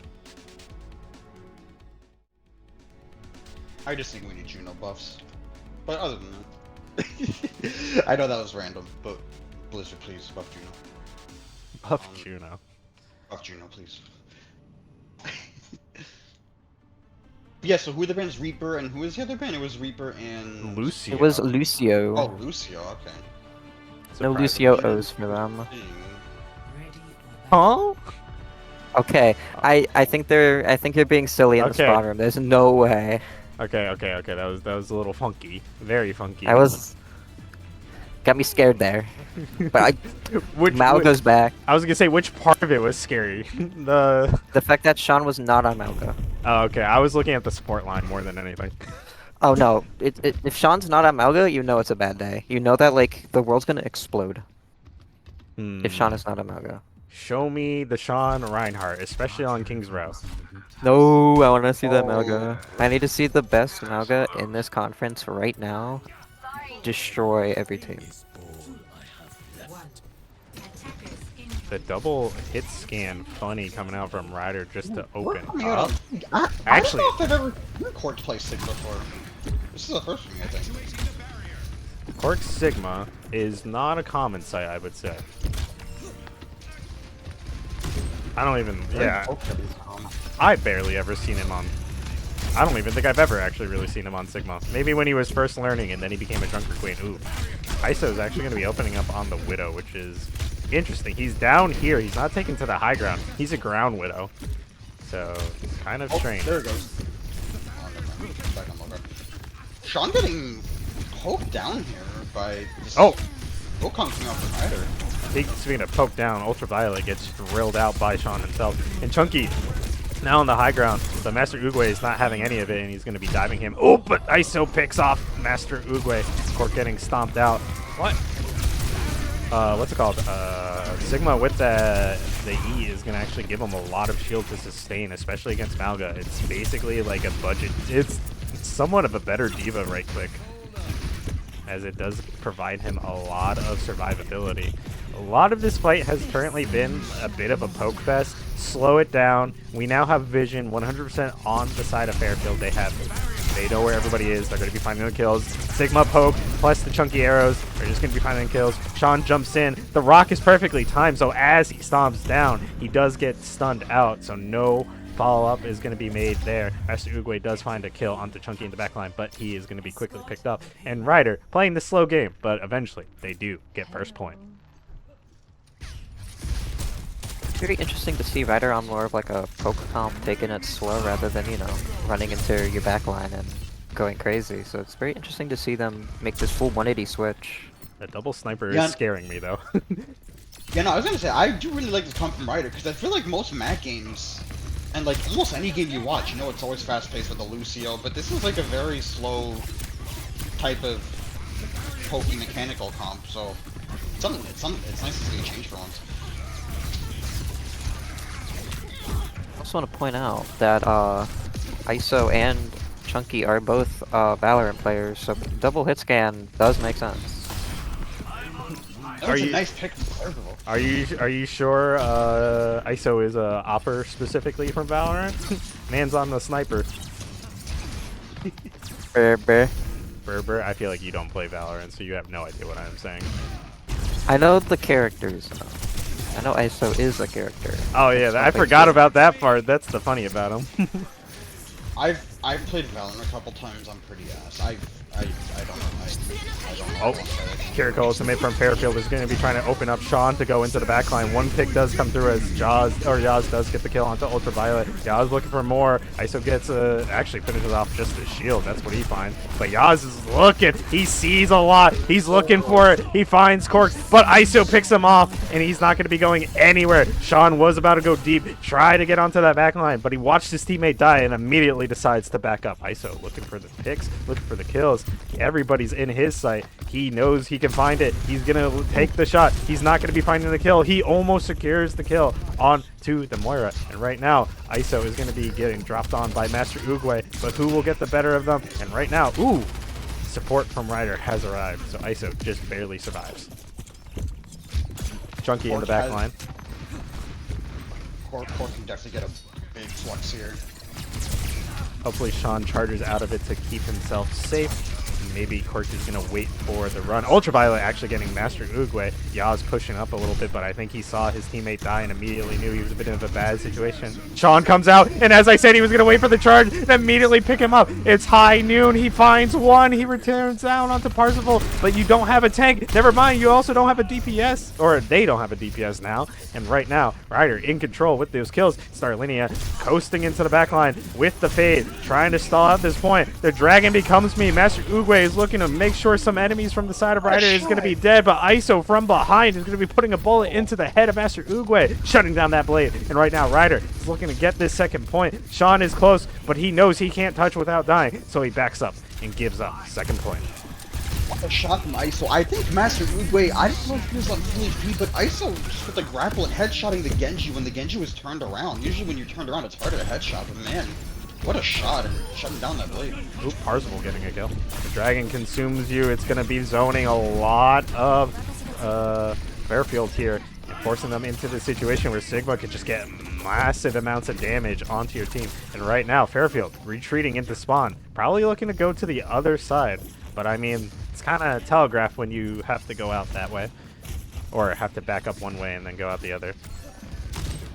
I just think we need Juno buffs. But other than that, I know that was random, but Blizzard, please buff Juno. Buff Juno. Buff Juno, please. Yeah. So who are the bands? Reaper and who is the other band? It was Reaper and Lucio. It was Lucio. Oh, Lucio. Okay. No Surprising. Lucio O's for them. Huh? Okay, I think you're being silly in the Okay. spawn room. There's no way. Okay. That was a little funky. Very funky. I was got me scared there. But Mal goes back. I was gonna say which part of it was scary. The fact that Sean was not on Malga. Oh, okay. I was looking at the support line more than anything. Oh no, if Sean's not on Malga, you know it's a bad day. You know that like the world's gonna explode if Sean is not on Malga. Show me the Sean Reinhardt, especially on King's Row. No, I want to see that Malga. I need to see the best Malga in this conference right now. Destroy every team. The double hit scan funny coming out from Ryder just to open I up. Actually, I don't know if I've ever heard Cork play Sigma before. This is the first for me, I think. Cork Sigma is not a common sight, I would say. I don't even, yeah. I barely ever seen him on, I don't even think I've ever actually really seen him on Sigma. Maybe when he was first learning and then he became a Junker Queen. Ooh. ISO is actually going to be opening up on the Widow, which is interesting. He's down here. He's not taken to the high ground. He's a ground Widow. So, it's kind of strange. There it goes. Back on Logar. Sean getting poked down here by this Wukong coming out from Ryder. Speaking of poke down, Ultraviolet gets drilled out by Sean himself. And Chunky, now on the high ground. The Master Oogway is not having any of it, and he's going to be diving him. Oh, but ISO picks off Master Oogway. Cork getting stomped out. What? What's it called? Sigma with the E is going to actually give him a lot of shield to sustain, especially against Malga. It's basically like a budget. It's somewhat of a better D.Va right click, as it does provide him a lot of survivability. A lot of this fight has currently been a bit of a poke fest. Slow it down. We now have vision 100% on the side of Fairfield. They know where everybody is. They're going to be finding the kills. Sigma poke plus the chunky arrows are just going to be finding the kills. Sean jumps in. The rock is perfectly timed, so as he stomps down, he does get stunned out, so no follow-up is going to be made there. Master Oogway does find a kill onto Chunky in the backline, but he is going to be quickly picked up. And Ryder playing the slow game, but eventually they do get first point. Pretty interesting to see Ryder on more of like a poke comp, taking it slow rather than, you know, running into your backline and going crazy. So it's very interesting to see them make this full 180 switch. The double sniper is scaring me though. Yeah, no, I was gonna say, I do really like this comp from Ryder, because I feel like most MAAC games, and like almost any game you watch, you know it's always fast-paced with the Lucio, but this is like a very slow type of pokey mechanical comp, so it's nice to see a change for once. I also want to point out that ISO and Chunky are both Valorant players, so double hit scan does make sense. That was a nice pick from Fairfield. Are you sure ISO is a opper specifically from Valorant? Man's on the sniper. Berber, I feel like you don't play Valorant, so you have no idea what I'm saying. I know the characters. I know ISO is a character. Oh yeah, I forgot about that part. That's the funny about him. I've played Valorant a couple times. I'm pretty ass. I don't know. I don't know. Oh, Kiriko ultimate from Fairfield is going to be trying to open up Sean to go into the backline. One pick does come through as Yaz does get the kill onto Ultraviolet. Yaz looking for more. ISO gets actually finishes off just the shield. That's what he finds. But Yaz is looking. He sees a lot. He's looking for it. He finds Cork, but ISO picks him off, and he's not going to be going anywhere. Sean was about to go deep, try to get onto that backline, but he watched his teammate die and immediately decides to back up. ISO looking for the picks, looking for the kills. Everybody's in his sight. He knows he can find it. He's going to take the shot. He's not going to be finding the kill. He almost secures the kill onto the Moira. And right now, ISO is going to be getting dropped on by Master Oogway, but who will get the better of them? And right now, ooh, support from Ryder has arrived, so ISO just barely survives. Chunky in the back line. Cork can definitely get a big flux here. Hopefully Sean charges out of it to keep himself safe. Maybe Cork is going to wait for the run. Ultraviolet actually getting Master Uguay. Yaz pushing up a little bit, but I think he saw his teammate die and immediately knew he was a bit of a bad situation. Sean comes out, and as I said, he was going to wait for the charge and immediately pick him up. It's high noon. He finds one. He returns down onto Parsifal, but you don't have a tank. Never mind, you also don't have a DPS, or they don't have a DPS now. And right now, Ryder in control with those kills. Starlinia coasting into the backline with the fade, trying to stall out this point. The dragon becomes me. Master Uguay is looking to make sure some enemies from the side of Ryder is going to be dead, but ISO from behind is going to be putting a bullet into the head of Master Uguay, shutting down that blade. And right now, Ryder is looking to get this second point. Sean is close, but he knows he can't touch without dying, so he backs up and gives up second point. What a shot from ISO. I think Master Uguay, I don't know if he was on full HP, but ISO just with the grapple and headshotting the Genji when the Genji was turned around. Usually when you're turned around, it's harder to headshot, but man, what a shot, and shutting down that blade. Oop, Parzival getting a kill. The dragon consumes you. It's going to be zoning a lot of Fairfield here, and forcing them into the situation where Sigma could just get massive amounts of damage onto your team. And right now, Fairfield retreating into spawn, probably looking to go to the other side. But I mean, it's kind of telegraphed when you have to go out that way, or have to back up one way and then go out the other.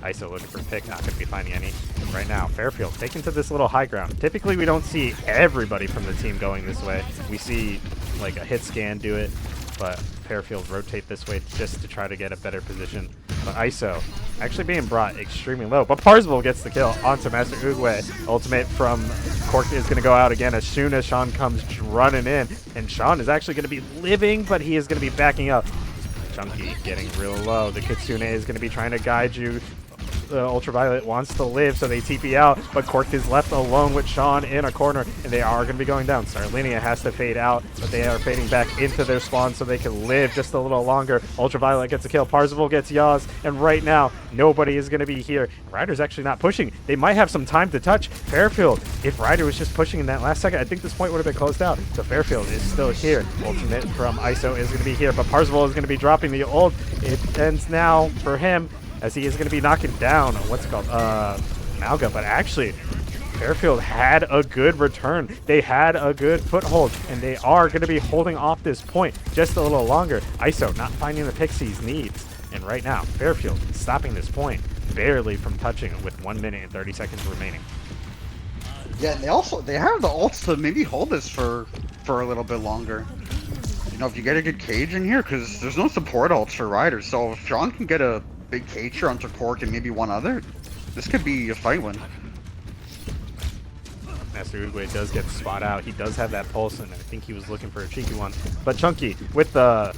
ISO looking for pick, not going to be finding any. Right now, Fairfield taken to this little high ground. Typically, we don't see everybody from the team going this way. We see like a hit scan do it, but Fairfield rotate this way just to try to get a better position. But ISO actually being brought extremely low. But Parzival gets the kill onto Master Uguay. Ultimate from Cork is going to go out again as soon as Sean comes running in. And Sean is actually going to be living, but he is going to be backing up. Chunky getting real low. The Kitsune is going to be trying to guide you. Ultraviolet wants to live, so they TP out, but Cork is left alone with Sean in a corner, and they are going to be going down. Starlinia has to fade out, but they are fading back into their spawn so they can live just a little longer. Ultraviolet gets a kill, Parzival gets Yaz, and right now, nobody is going to be here. Ryder's actually not pushing. They might have some time to touch. Fairfield, if Ryder was just pushing in that last second, I think this point would have been closed out. So Fairfield is still here. Ultimate from ISO is going to be here, but Parzival is going to be dropping the ult. It ends now for him, as he is going to be knocking down, what's it called, Malga. But actually, Fairfield had a good return. They had a good foothold, and they are going to be holding off this point just a little longer. ISO not finding the Pixies needs. And right now, Fairfield stopping this point, barely from touching it with 1 minute and 30 seconds remaining. Yeah, and they have the ults to maybe hold this for a little bit longer. You know, if you get a good cage in here, because there's no support ults for Ryder, so if Sean can get a big cage here onto Cork and maybe one other, this could be a fight win. Master Uguay does get the spot out. He does have that pulse, and I think he was looking for a cheeky one. But Chunky, with the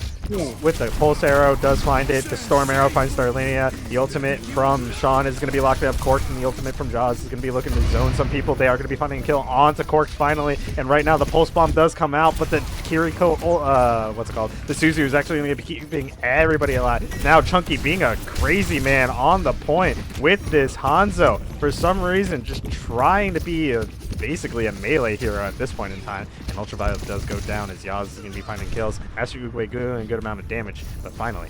pulse arrow, does find it. The storm arrow finds Starlinia. The ultimate from Sean is going to be locked up. Cork, and the ultimate from Jaws is going to be looking to zone some people. They are going to be finding a kill onto Cork finally. And right now, the pulse bomb does come out, but the Kiriko, what's it called? The Suzu is actually going to be keeping everybody alive. Now Chunky being a crazy man on the point with this Hanzo. For some reason, just trying to be basically a melee hero at this point in time. And Ultraviolet does go down as Yaz is going to be finding kills. Master Uguay doing a good amount of damage, but finally,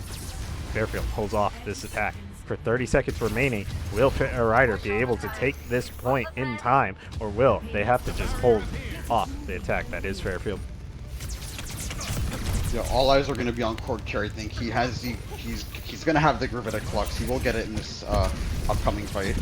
Fairfield pulls off this attack. For 30 seconds remaining, will Ryder be able to take this point in time, or will they have to just hold off the attack that is Fairfield? Yeah, all eyes are going to be on Cork here. I think he's going to have the Gravitic Flux. He will get it in this upcoming fight.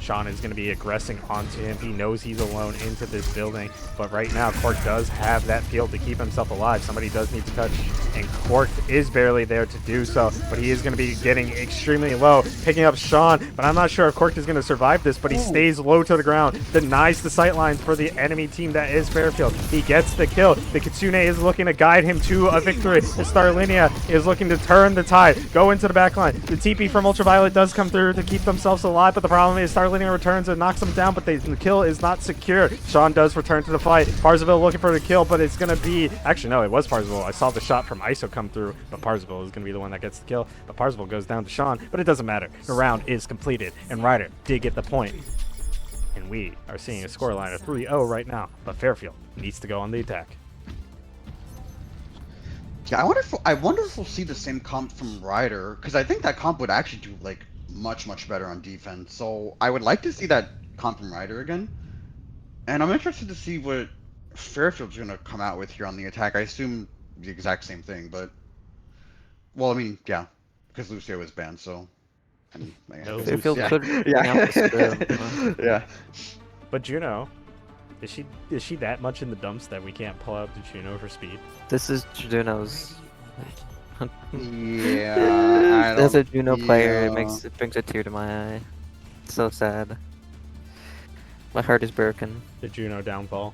Sean is going to be aggressing onto him. He knows he's alone into this building, but right now Cork does have that field to keep himself alive. Somebody does need to touch, and Cork is barely there to do so, but he is going to be getting extremely low, picking up Sean, but I'm not sure if Cork is going to survive this, but he stays low to the ground, denies the sight lines for the enemy team that is Fairfield. He gets the kill. The Kitsune is looking to guide him to a victory. The Starlinia is looking to turn the tide, go into the back line. The TP from Ultraviolet does come through to keep themselves alive, but the problem is Starlinia returns and knocks him down, but the kill is not secure. Sean does return to the fight. Parzival looking for the kill, but it's going to be... Actually, no, it was Parzival. I saw the shot from ISO come through, but Parzival is going to be the one that gets the kill. But Parzival goes down to Sean, but it doesn't matter. The round is completed, and Ryder did get the point. And we are seeing a scoreline of 3-0 right now, but Fairfield needs to go on the attack. Yeah, I wonder if we'll see the same comp from Ryder, because I think that comp would actually do like much better on defense. So I would like to see that comp from Ryder again. And I'm interested to see what Fairfield's going to come out with here on the attack. I assume the exact same thing, but well, I mean, yeah, because Lucio is banned, so. And, I No guess Fairfield yeah. could bring out the scrim. Yeah. But Juno, is she that much in the dumps that we can't pull out the Juno for speed? This is Juno's. Yeah. As a Juno player, yeah. it brings a tear to my eye. So sad. My heart is broken. The Juno downfall.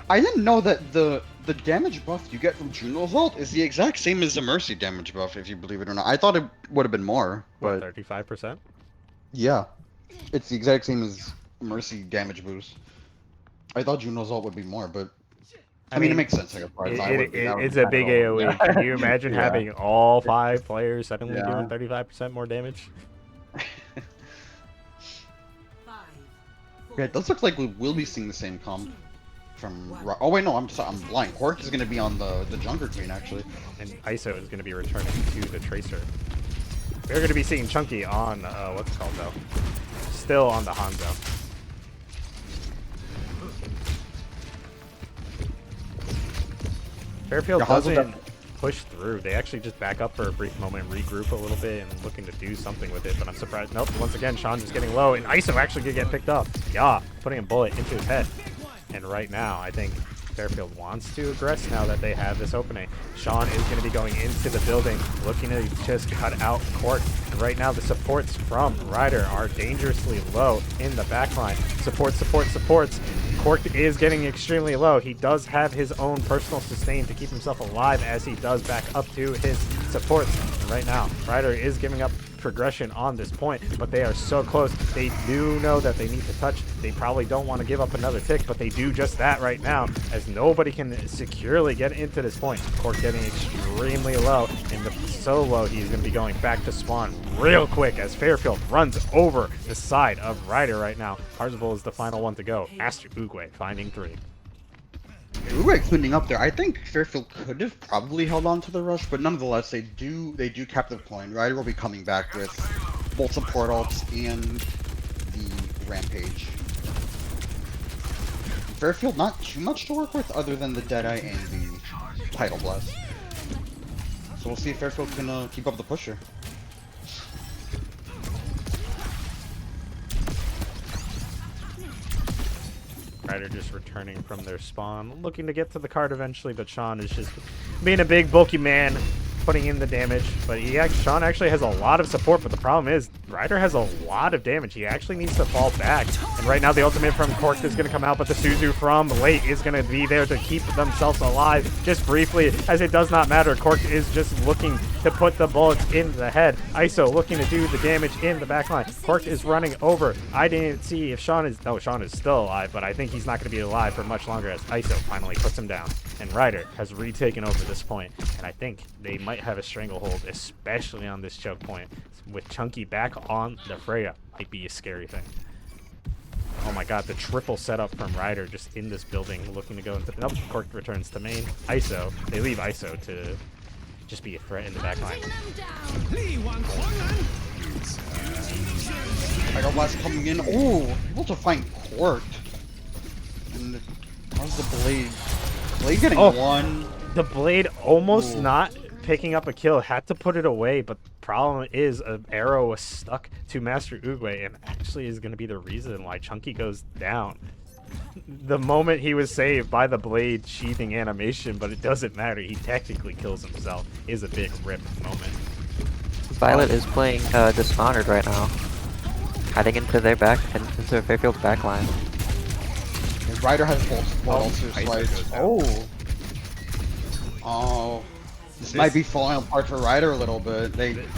I didn't know that the damage buff you get from Juno's ult is the exact same as the Mercy damage buff, if you believe it or not. I thought it would have been more, What, but 35%? yeah, it's the exact same as Mercy damage boost. I thought Juno's ult would be more, but I mean, it makes sense. Like, of course, It's a big AoE. Can you imagine Yeah. having all 5 players suddenly Yeah. doing 35% more damage? Yeah, it does look like we will be seeing the same comp from. Oh wait, no, I'm blind. Quark is going to be on the Junker Queen actually. And ISO is going to be returning to the Tracer. We're going to be seeing Chunky on, what's it called though? Still on the Hanzo. Fairfield Yeah, Hanzo doesn't push through. They actually just back up for a brief moment, regroup a little bit, and looking to do something with it. But I'm surprised. Nope. Once again, Sean just getting low, and ISO actually could get picked up. Yeah, putting a bullet into his head. And right now, I think Fairfield wants to aggress now that they have this opening. Sean is going to be going into the building, looking to just cut out Cork. And right now, the supports from Ryder are dangerously low in the backline. Supports. Cork is getting extremely low. He does have his own personal sustain to keep himself alive as he does back up to his supports. And right now, Ryder is giving up progression on this point, but they are so close. They do know that they need to touch. They probably don't want to give up another tick, but they do just that right now, as nobody can securely get into this point. Cork getting extremely low, and so low he's going to be going back to spawn real quick as Fairfield runs over the side of Ryder right now. Parzival is the final one to go. Master Uguay finding 3. Uruguay cleaning up there. I think Fairfield could have probably held on to the rush, but nonetheless, they do cap the point. Ryder will be coming back with both support ults and the Rampage. Fairfield not too much to work with other than the Deadeye and the Tidal Blast. So we'll see if Fairfield can keep up the pusher. Ryder just returning from their spawn, looking to get to the card eventually, but Sean is just being a big bulky man, putting in the damage. But Sean actually has a lot of support, but the problem is Ryder has a lot of damage. He actually needs to fall back. And right now the ultimate from Cork is going to come out, but the Suzu from late is going to be there to keep themselves alive just briefly, as it does not matter. Cork is just looking to put the bullets in the head. ISO looking to do the damage in the backline. Cork is running over. I didn't see if Sean is... No, Sean is still alive, but I think he's not going to be alive for much longer as ISO finally puts him down. And Ryder has retaken over this point, and I think they might have a stranglehold, especially on this choke point. With Chunky back on the Freya, might be a scary thing. Oh my god, the triple setup from Ryder just in this building, looking to go into... Nope, Cork returns to main. ISO, they leave ISO to just be a threat in the backline. Tidal Blast coming in. Oh, able to find Cork. And how's the Blade? Blade getting one. The Blade almost not picking up a kill, had to put it away, but the problem is an arrow was stuck to Master Uguay and actually is going to be the reason why Chunky goes down. The moment he was saved by the Blade sheathing animation, but it doesn't matter, he technically kills himself, is a big rip moment. Violet is playing Dishonored right now, heading into their Fairfield's backline. And Ryder has both balls to slice. Oh. This might be falling apart for Ryder a little bit.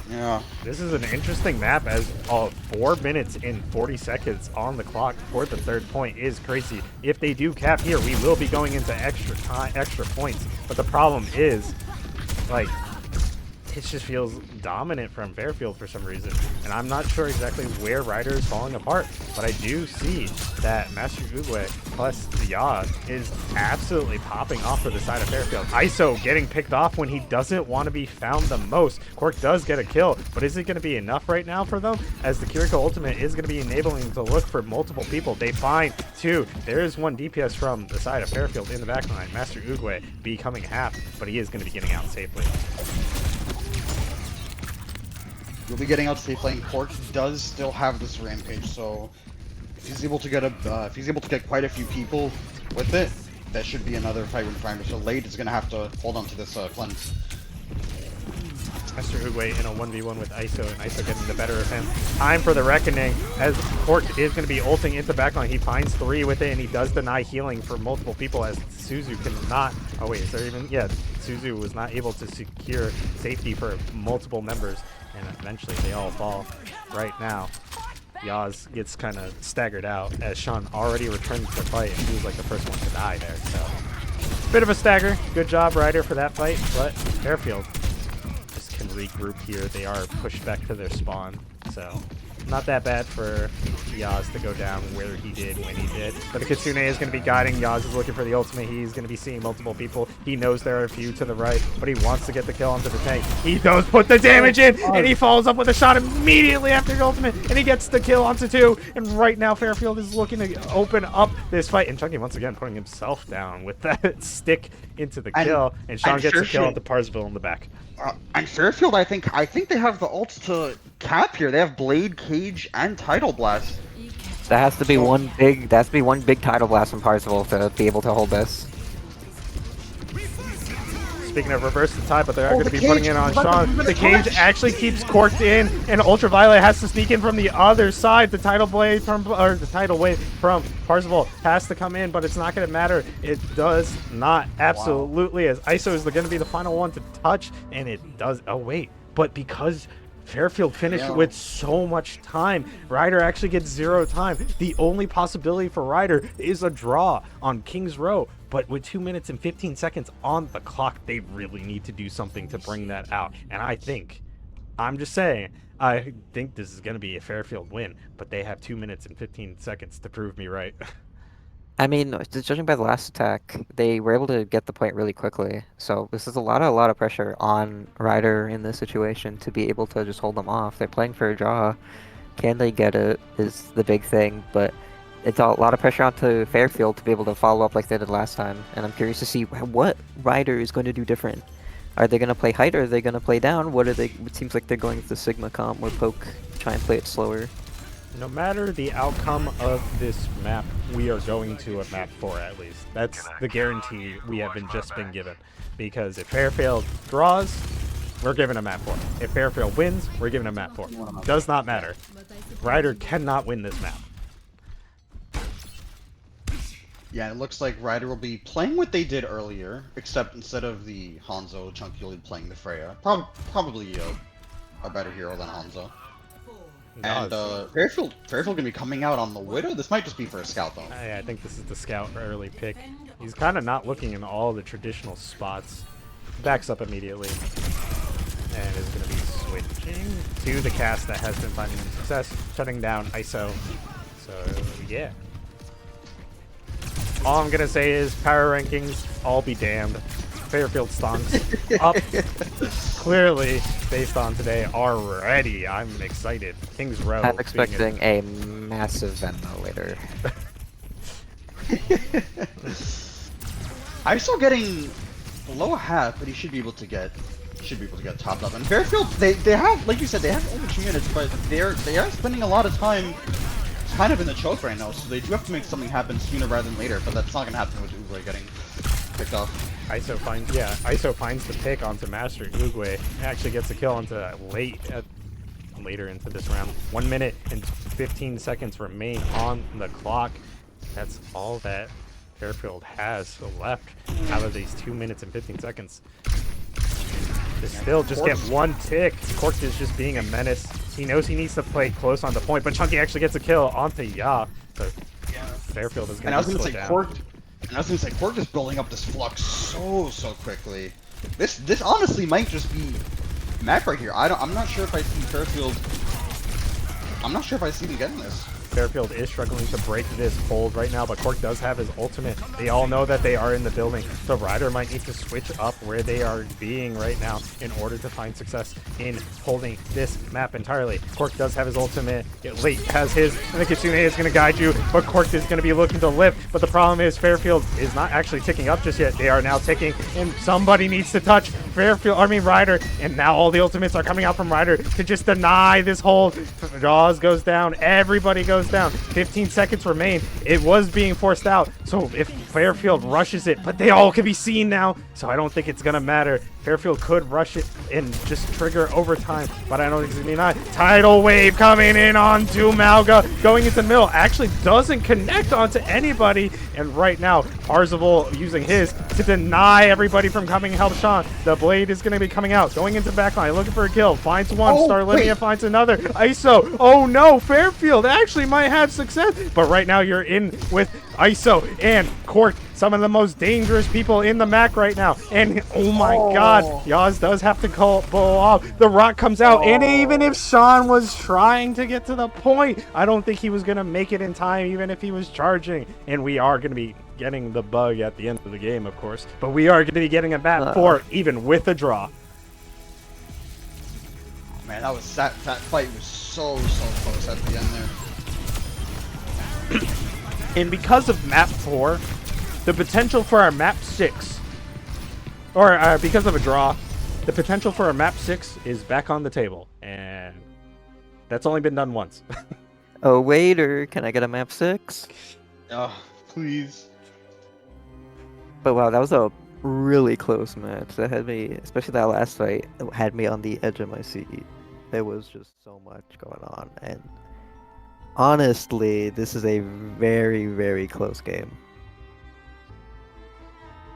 Yeah. This is an interesting map as 4 minutes and 40 seconds on the clock for the third point is crazy. If they do cap here, we will be going into extra points. But the problem is, like, it just feels dominant from Fairfield for some reason. And I'm not sure exactly where Ryder is falling apart, but I do see that Master Uguay plus Ya is absolutely popping off for the side of Fairfield. ISO getting picked off when he doesn't want to be found the most. Cork does get a kill, but is it going to be enough right now for them? As the Kiriko ultimate is going to be enabling them to look for multiple people. They find two. There is one DPS from the side of Fairfield in the backline. Master Uguay becoming half, but he is going to be getting out safely. You'll be getting out safely, and Cork does still have this rampage, so if he's able to get quite a few people with it, that should be another fight with Primer. So Late is gonna have to hold on to this cleanse. Master Uguay in a 1v1 with ISO, and ISO getting the better of him. Time for the reckoning, as Cork is going to be ulting into the backline. He finds 3 with it, and he does deny healing for multiple people, as Suzu cannot... Oh wait, is there even... Yeah, Suzu was not able to secure safety for multiple members, and eventually they all fall right now. Yaz gets kind of staggered out, as Sean already returned to the fight, and he was like the first one to die there, so... Bit of a stagger. Good job, Ryder, for that fight, but Fairfield can regroup here. They are pushed back to their spawn, so not that bad for Yaz to go down where he did when he did. But the Kitsune is going to be guiding. Yaz is looking for the ultimate. He's going to be seeing multiple people. He knows there are a few to the right, but he wants to get the kill onto the tank. He does put the damage in, and he follows up with a shot immediately after the ultimate, and he gets the kill onto 2. And right now, Fairfield is looking to open up this fight. And Chunky once again putting himself down with that stick into the kill, and Sean gets the kill onto Parsville in the back. And Fairfield, I think they have the ults to cap here. They have Blade, Cage, and Tidal Blast. That has to be one big. That has to be one big Tidal Blast from Parsville to be able to hold this. Speaking of reverse the tide, but they are going to be putting it on Sean. The Cage actually keeps corked in, and Ultraviolet has to sneak in from the other side. The Tidal Blade from, or the Tidal Wave from Parsville has to come in, but it's not going to matter. It does not, absolutely, as ISO is going to be the final one to touch, and it does. Oh wait, but because Fairfield finished with so much time, Ryder actually gets 0 time. The only possibility for Ryder is a draw on King's Row. But with 2 minutes and 15 seconds on the clock, they really need to do something to bring that out. And I'm just saying, I think this is going to be a Fairfield win, but they have 2 minutes and 15 seconds to prove me right. I mean, judging by the last attack, they were able to get the point really quickly. So this is a lot of pressure on Ryder in this situation to be able to just hold them off. They're playing for a draw. Can they get it is the big thing, but it's a lot of pressure onto Fairfield to be able to follow up like they did last time. And I'm curious to see what Ryder is going to do different. Are they going to play height or are they going to play down? What are they? It seems like they're going with the Sigma comp or poke, try and play it slower. No matter the outcome of this map, we are going to a map 4 at least. That's the guarantee we have just been given. Because if Fairfield draws, we're giving a map 4. If Fairfield wins, we're giving a map 4. Does not matter. Ryder cannot win this map. Yeah, it looks like Ryder will be playing what they did earlier, except instead of the Hanzo, Chunky will be playing the Freya. Probably a better hero than Hanzo. And Fairfield gonna be coming out on the Widow. This might just be for a scout though. I think this is the scout early pick. He's kind of not looking in all the traditional spots. Backs up immediately, and is going to be switching to the cast that has been finding him success, shutting down ISO. So yeah. All I'm gonna say is power rankings, all be damned. Fairfield stonks up clearly based on today already. I'm excited. King's Row. I'm expecting a massive ventilator. I'm still getting below half, but he should be able to get topped up. And Fairfield, they have, like you said, they have only 2 minutes, but they are spending a lot of time kind of in the choke right now, so they do have to make something happen sooner rather than later, but that's not gonna happen with Uguay getting picked off. ISO finds the pick onto Master Uguay. Actually gets a kill onto later into this round. 1 minute and 15 seconds remain on the clock. That's all that Fairfield has left out of these 2 minutes and 15 seconds. To still just get one tick. Cork is just being a menace. He knows he needs to play close on the point, but Chunky actually gets a kill onto Ya. So Fairfield is going to slow down. I was gonna say Cork is building up this flux so quickly. This honestly might just be map right here. I'm not sure if I see Fairfield. I'm not sure if I see them getting this. Fairfield is struggling to break this hold right now, but Cork does have his ultimate. They all know that they are in the building, so Ryder might need to switch up where they are being right now in order to find success in holding this map entirely. Cork does have his ultimate. Late has his, and the Kitsune is going to guide you, but Cork is going to be looking to lift. But the problem is Fairfield is not actually ticking up just yet. They are now ticking, and somebody needs to touch Ryder, and now all the ultimates are coming out from Ryder to just deny this hold. Jaws goes down, everybody goes down. 15 seconds remain. It was being forced out, so if Fairfield rushes it, but they all can be seen now, so I don't think it's gonna matter. Fairfield could rush it and just trigger overtime, but I don't think it's gonna be not. Tidal wave coming in onto Malga, going into the middle, actually doesn't connect onto anybody, and right now Parzival using his to deny everybody from coming and help Sean. The blade is gonna be coming out, going into backline, looking for a kill, finds one, Starlinia finds another, ISO, oh no, Fairfield actually might have success, but right now you're in with ISO and Cork, some of the most dangerous people in the MAAC right now, and oh my god, Yaz does have to pull off. The rock comes out, and even if Sean was trying to get to the point, I don't think he was gonna make it in time, even if he was charging, and we are gonna be getting the bug at the end of the game, of course, but we are gonna be getting a map 4 even with a draw. Man, that fight was so close at the end there. And because of map 4, the potential for our map 6, or because of a draw, the potential for our map 6 is back on the table, and that's only been done once. Oh, waiter, can I get a map 6? Oh, please. But wow, that was a really close match. That had me, especially that last fight, it had me on the edge of my seat. There was just so much going on, and honestly, this is a very, very close game.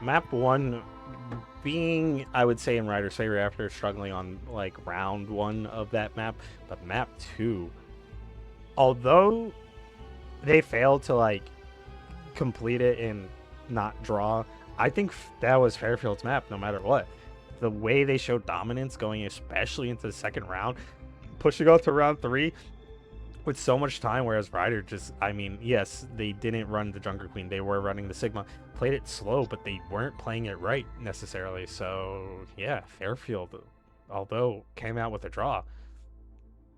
Map 1 being, I would say, in Ryder's favor after struggling on like round 1 of that map, but map 2, although they failed to like complete it and not draw, I think that was Fairfield's map no matter what. The way they showed dominance going especially into the second round, pushing out to round 3 with so much time, whereas Ryder just, I mean, yes, they didn't run the Junker Queen, they were running the Sigma, played it slow, but they weren't playing it right necessarily. So yeah, Fairfield, although came out with a draw,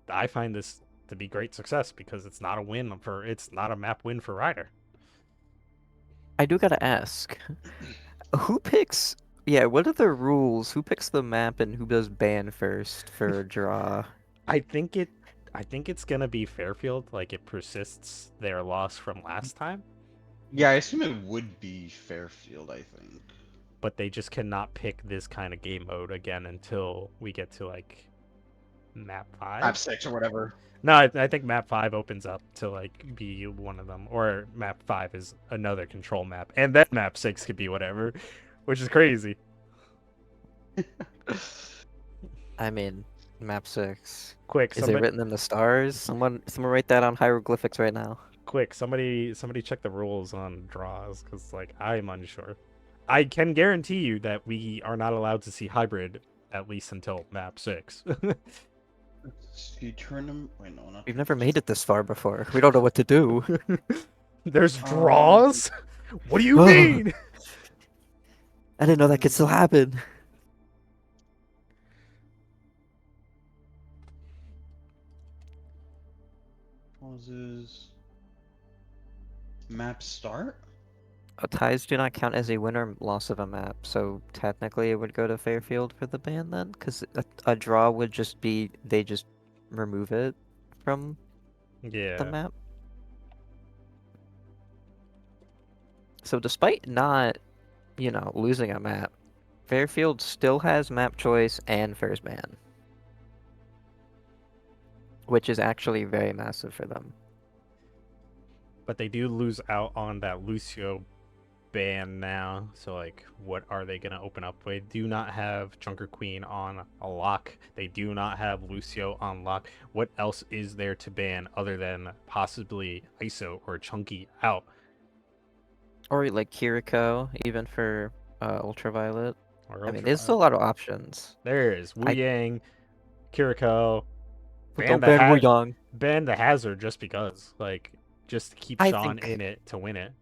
I find this to be great success because it's not a map win for Ryder. I do gotta ask, who picks? Yeah, what are the rules? Who picks the map and who does ban first for a draw? I think it's gonna be Fairfield. Like, it persists their loss from last time, Yeah, I assume it would be Fairfield, I think. but they just cannot pick this kind of game mode again until we get to like map 5. Map 6 or whatever. No, I think map 5 opens up to like be one of them, or map 5 is another control map, and then map 6 could be whatever, which is crazy. I mean, map 6. Quick, Is it written in the stars? Someone write that on hieroglyphics right now. somebody check the rules on draws, because like I'm unsure. I can guarantee you that we are not allowed to see hybrid at least until map 6. You turn them. Wait, no, not. We've never made it this far before. We don't know what to do. There's draws? What do you mean? I didn't know that could still happen. Pauses. Map start? Ties do not count as a win or loss of a map, so technically it would go to Fairfield for the ban then, because a draw would just be they just remove it from Yeah. the map. So despite not, losing a map, Fairfield still has map choice and first ban, which is actually very massive for them. But they do lose out on that Lucio ban now. So like, what are they gonna open up? They do not have Junker Queen on a lock. They do not have Lucio on lock. What else is there to ban other than possibly ISO or Chunky out? Or like Kiriko, even for Ultraviolet. Or I mean, there's still a lot of options. There is Wu Yang, Kiriko. Don't ban Wu Yang. Ban the Hazard just because, like, just to keep Sean in it to win it.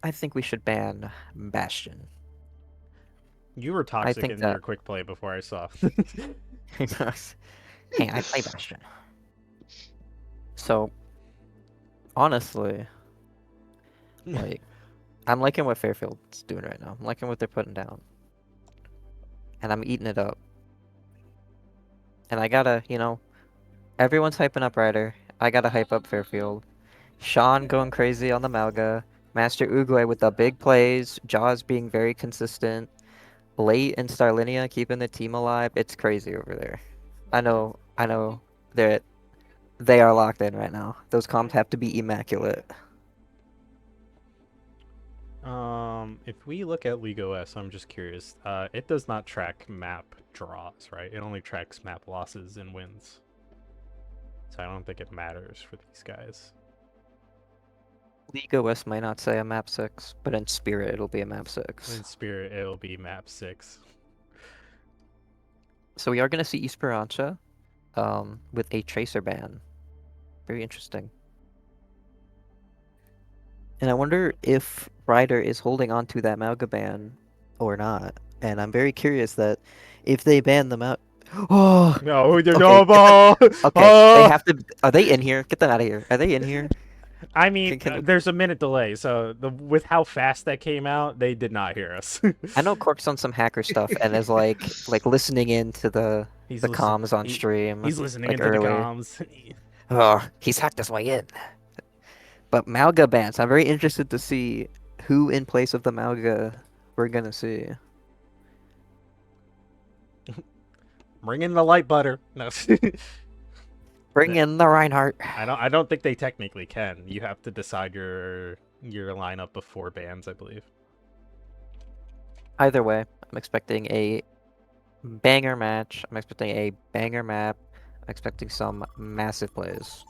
I think we should ban Bastion. You were toxic in your quick play before I saw. Hey, I play Bastion. So, honestly, like, I'm liking what Fairfield's doing right now. I'm liking what they're putting down. And I'm eating it up. And I gotta, everyone's hyping up Ryder. I gotta hype up Fairfield. Sean going crazy on the Malga. Master Uguay with the big plays. Jaws being very consistent. Late and Starlinia keeping the team alive. It's crazy over there. I know that they are locked in right now. Those comps have to be immaculate. If we look at League OS, I'm just curious. It does not track map draws, right? It only tracks map losses and wins. So I don't think it matters for these guys. League OS might not say a map 6, but in Spirit it'll be a map 6. In Spirit, it'll be map 6. So we are going to see Esperanza with a Tracer ban. Very interesting. And I wonder if Ryder is holding on to that Malga ban or not. And I'm very curious that if they ban them out... Oh! No, okay, no ball! Okay, oh! They have to... Are they in here? Get them out of here. Are they in here? I mean, there's a minute delay, so with how fast that came out, they did not hear us. I know Cork's on some hacker stuff and is like listening into the comms on stream. He's listening into the comms. Oh, he's hacked his way in. But Malga bans, I'm very interested to see who in place of the Malga we're gonna see. Bring in the light butter. No. Bring in the Reinhardt. I don't think they technically can. You have to decide your lineup before bans, I believe. Either way, I'm expecting a banger match. I'm expecting a banger map. I'm expecting some massive plays.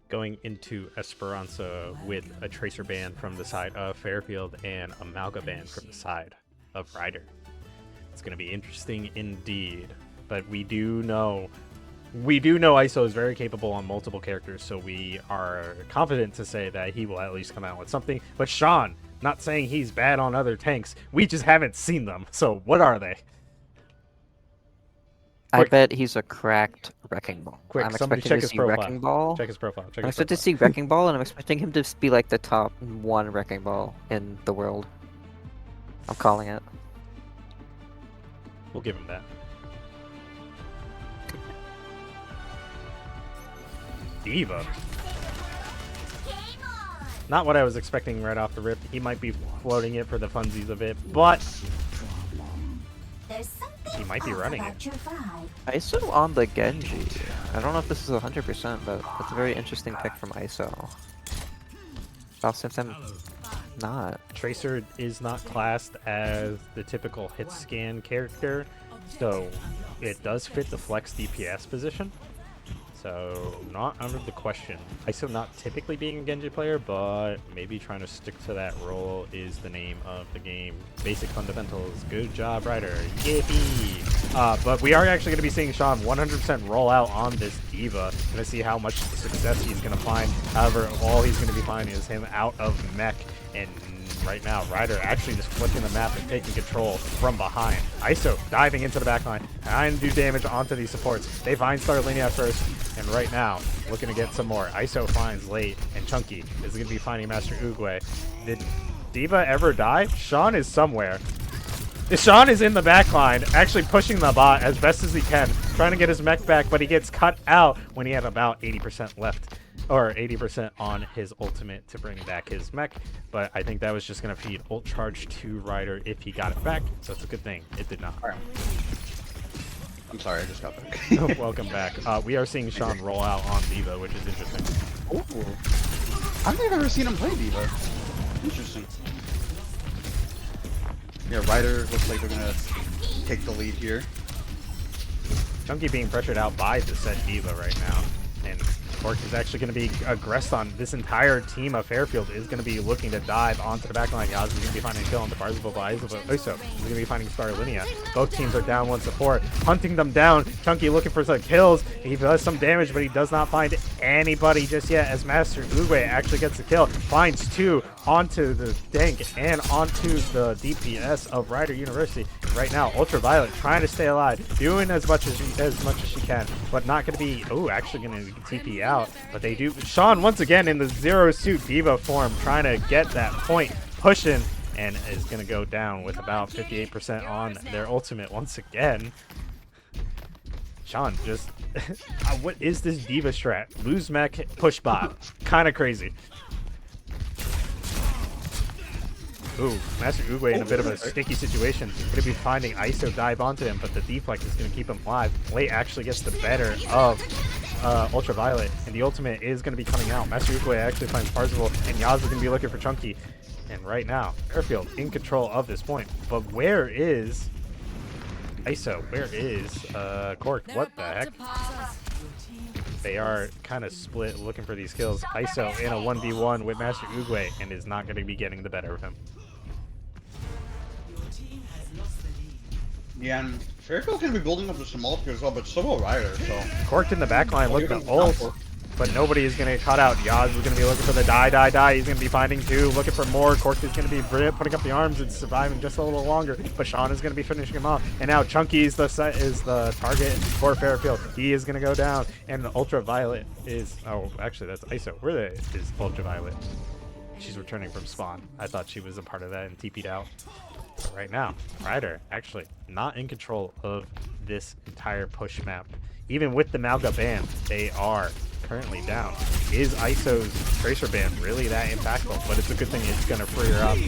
Going into Esperanza with a Tracer ban from the side of Fairfield and a Malga ban from the side of Ryder. It's going to be interesting indeed. But we do know ISO is very capable on multiple characters, so we are confident to say that he will at least come out with something. But Sean, not saying he's bad on other tanks, we just haven't seen them. So what are they? I bet he's a cracked Wrecking Ball. Quick, I'm somebody expecting check to his see profile. Wrecking Ball. Check his profile. I'm expecting to see Wrecking Ball, and I'm expecting him to be like the top 1 Wrecking Ball in the world. I'm calling it. We'll give him that. D.Va. Not what I was expecting right off the rip. He might be floating it for the funsies of it, but he might be running it. ISO on the Genji. I don't know if this is 100%, but that's a very interesting pick from ISO. Well, since I'm not. Tracer is not classed as the typical hit scan character, so it does fit the flex DPS position. So, not out of the question. ISO not typically being a Genji player, but maybe trying to stick to that role is the name of the game. Basic fundamentals. Good job, Ryder. Yippee! But we are actually going to be seeing Sean 100% roll out on this D.Va. Going to see how much success he's going to find. However, all he's going to be finding is him out of mech. And right now, Ryder actually just flipping the map and taking control from behind. ISO diving into the backline, trying to do damage onto these supports. They find Starlinia first, and right now, looking to get some more. ISO finds Late, and Chunky is going to be finding Master Uguay. Did D.Va ever die? Sean is somewhere. Sean is in the backline, actually pushing the bot as best as he can, trying to get his mech back, but he gets cut out when he had about 80% left. Or 80% on his ultimate to bring back his mech, but I think that was just going to feed ult charge to Ryder if he got it back, so it's a good thing. It did not. I'm sorry, I just got back. Welcome back. We are seeing Sean roll out on D.Va, which is interesting. Ooh. I don't think I've ever seen him play D.Va. Interesting. Yeah, Ryder looks like they're going to take the lead here. Chunky being pressured out by the set D.Va right now, and Cork is actually going to be aggressed on. This entire team of Fairfield is going to be looking to dive onto the backline. Yaz is going to be finding a kill on the Parzival, but Iso is going to be finding Star Linea. Both teams are down one support, hunting them down. Chunky looking for some kills. He does some damage, but he does not find anybody just yet as Master Uguay actually gets the kill. Finds two onto the Dank and onto the DPS of Rider University. And right now, Ultraviolet trying to stay alive, doing as much as she can, but not going to be, actually going to TP out. But they do. Sean once again in the Zero Suit Diva form, trying to get that point, pushing, and is going to go down with about 58% on their ultimate once again. Sean just, what is this Diva strat? Lose mech, push bot. Kind of crazy. Ooh, Master Uguay in a bit of a sticky situation. He's going to be finding ISO dive onto him, but the deflect is going to keep him alive. Late actually gets the better of Ultraviolet, and the ultimate is going to be coming out. Master Uguay actually finds Parzival, and Yaz is going to be looking for Chunky. And right now, Fairfield in control of this point. But where is ISO? Where is Cork? What the heck? They are kind of split looking for these kills. ISO in a 1v1 with Master Uguay and is not going to be getting the better of him. Yeah, and Fairfield's going to be building up to some ult as well, but so will Ryder, so... Corked in the backline looking to ult, but nobody is going to get caught out. Yaz is going to be looking for the die. He's going to be finding two, looking for more. Cork is going to be putting up the arms and surviving just a little longer, but Sean is going to be finishing him off. And now Chunky is the target for Fairfield. He is going to go down, and the Ultraviolet is... Oh, actually, that's ISO. Where is Ultraviolet? She's returning from spawn. I thought she was a part of that and TP'd out. But right now, Ryder actually not in control of this entire push map. Even with the Malga ban, they are currently down. Is ISO's Tracer ban really that impactful? But it's a good thing it's going to free her up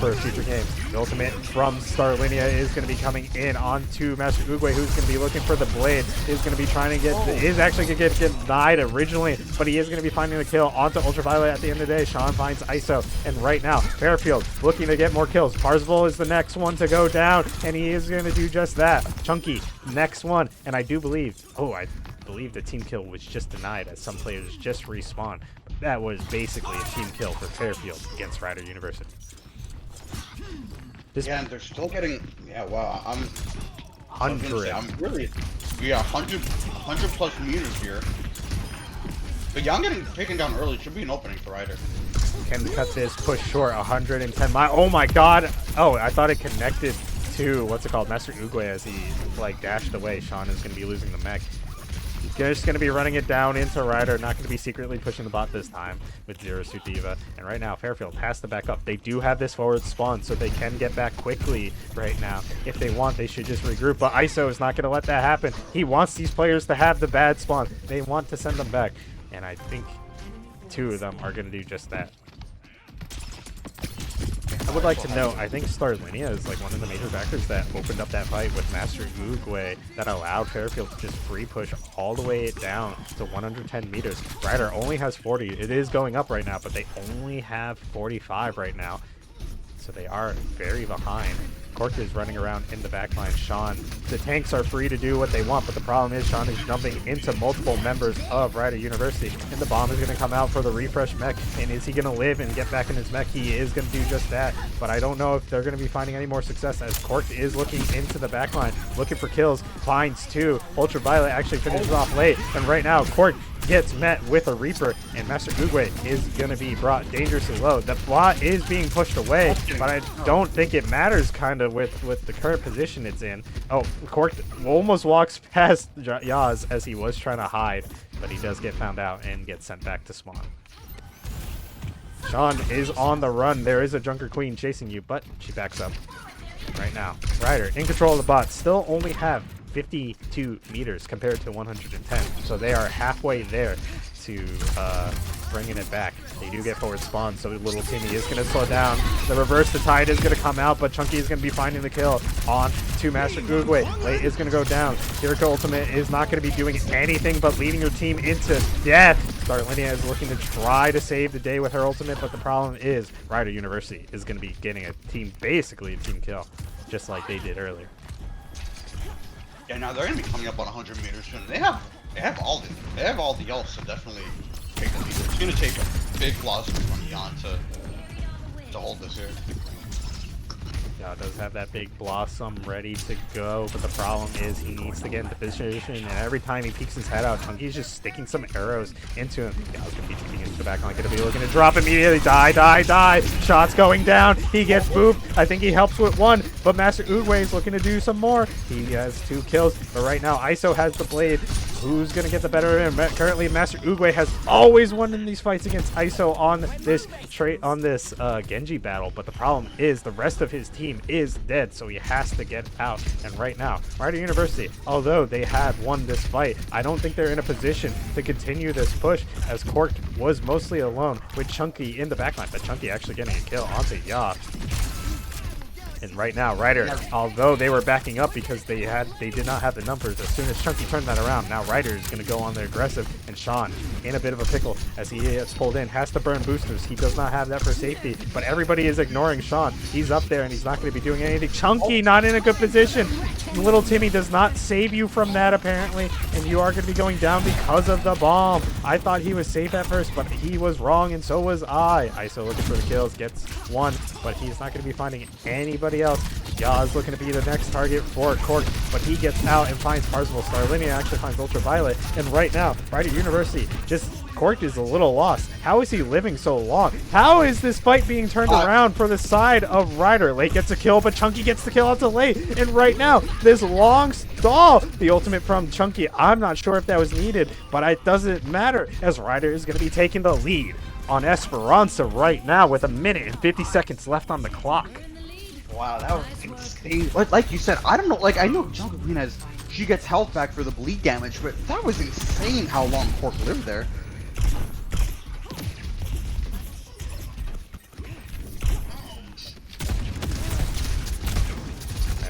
for future games. The ultimate from Starlinia is going to be coming in onto Master Uguay, who's going to be looking for the blade. Is going to be trying to get, is actually going to get denied originally, but he is going to be finding the kill onto Ultraviolet at the end of the day. Sean finds ISO, and right now, Fairfield looking to get more kills. Parzival is the next one to go down, and he is going to do just that. Chunky, next one, and I do believe, I believe the team kill was just denied as some players just respawned. But that was basically a team kill for Fairfield against Rider University. Yeah, and they're still getting... Yeah, wow, I'm 100. I'm really... Yeah, 100 plus meters here. But yeah, I'm getting taken down early. Should be an opening for Ryder. Can cut this, push short, 110 miles. Oh my god! Oh, I thought it connected to, what's it called, Master Uguay as he, like, dashed away. Sean is going to be losing the mech. Just going to be running it down into Ryder, not going to be secretly pushing the bot this time with Zero Suit Diva. And right now, Fairfield has to back up. They do have this forward spawn, so they can get back quickly right now. If they want, they should just regroup, but ISO is not going to let that happen. He wants these players to have the bad spawn. They want to send them back, and I think two of them are going to do just that. I would like to note, I think Starlinia is like one of the major factors that opened up that fight with Master Uguay that allowed Fairfield to just free push all the way down to 110 meters. Ryder only has 40. It is going up right now, but they only have 45 right now. So they are very behind. Cork is running around in the backline. Sean, the tanks are free to do what they want, but the problem is Sean is jumping into multiple members of Rider University, and the bomb is going to come out for the refresh mech. And is he going to live and get back in his mech? He is going to do just that, but I don't know if they're going to be finding any more success as Cork is looking into the backline, looking for kills, finds two. Ultraviolet actually finishes off late, and right now Cork gets met with a Reaper, and Master Uguay is going to be brought dangerously low. The bot is being pushed away, but I don't think it matters kind of with the current position it's in. Oh, Cork almost walks past Yaz as he was trying to hide, but he does get found out and gets sent back to spawn. Sean is on the run. There is a Junker Queen chasing you, but she backs up right now. Ryder in control of the bot, still only have 52 meters compared to 110, so they are halfway there to bringing it back. They do get forward spawn, so little Timmy is going to slow down. The reverse, the tide is going to come out, but Chunky is going to be finding the kill on to Master Uguay. Late is going to go down. Kiriko Ultimate is not going to be doing anything but leading your team into death. Starlinia is looking to try to save the day with her ultimate, but the problem is Rider University is going to be getting basically a team kill, just like they did earlier. Yeah, now they're going to be coming up on 100 meters soon. They have They have all the ults, so definitely take the lead. It's gonna take a big loss from Jan to hold this here. Yeah, does have that big blossom ready to go, but the problem is he needs to get into position, and every time he peeks his head out, Chunky's just sticking some arrows into him. Gau's gonna be peeking into the back line, gonna be looking to drop immediately. Die. Shots going down. He gets booped. I think he helps with one, but Master Oogway is looking to do some more. He has 2 kills, but right now ISO has the blade. Who's gonna get the better of him? Currently, Master Oogway has always won in these fights against ISO on this Genji battle, but the problem is the rest of his team is dead, so he has to get out. And right now, Rider University, although they have won this fight, I don't think they're in a position to continue this push, as Cork was mostly alone with Chunky in the backline, but Chunky actually getting a kill onto Ya. And right now, Ryder, although they were backing up because they did not have the numbers, as soon as Chunky turned that around, now Ryder is going to go on the aggressive, and Sean in a bit of a pickle as he gets pulled in, has to burn boosters. He does not have that for safety, but everybody is ignoring Sean. He's up there and he's not going to be doing anything. Chunky not in a good position. Little Timmy does not save you from that apparently, and you are going to be going down because of the bomb. I thought he was safe at first, but he was wrong, and so was I. ISO looking for the kills, gets one, but he's not going to be finding anybody else. Yaz looking to be the next target for Cork, but he gets out and finds Parzival. Starlinia actually finds Ultraviolet, and right now, Rider University, Cork is a little lost. How is he living so long? How is this fight being turned around for the side of Ryder? Late gets a kill, but Chunky gets the kill onto Late, and right now, this long stall, the ultimate from Chunky, I'm not sure if that was needed, but it doesn't matter, as Ryder is going to be taking the lead on Esperanza right now with 1 minute and 50 seconds left on the clock. Wow, that was insane. Like you said, I don't know, like I know Jungle Queen she gets health back for the bleed damage, but that was insane how long Cork lived there.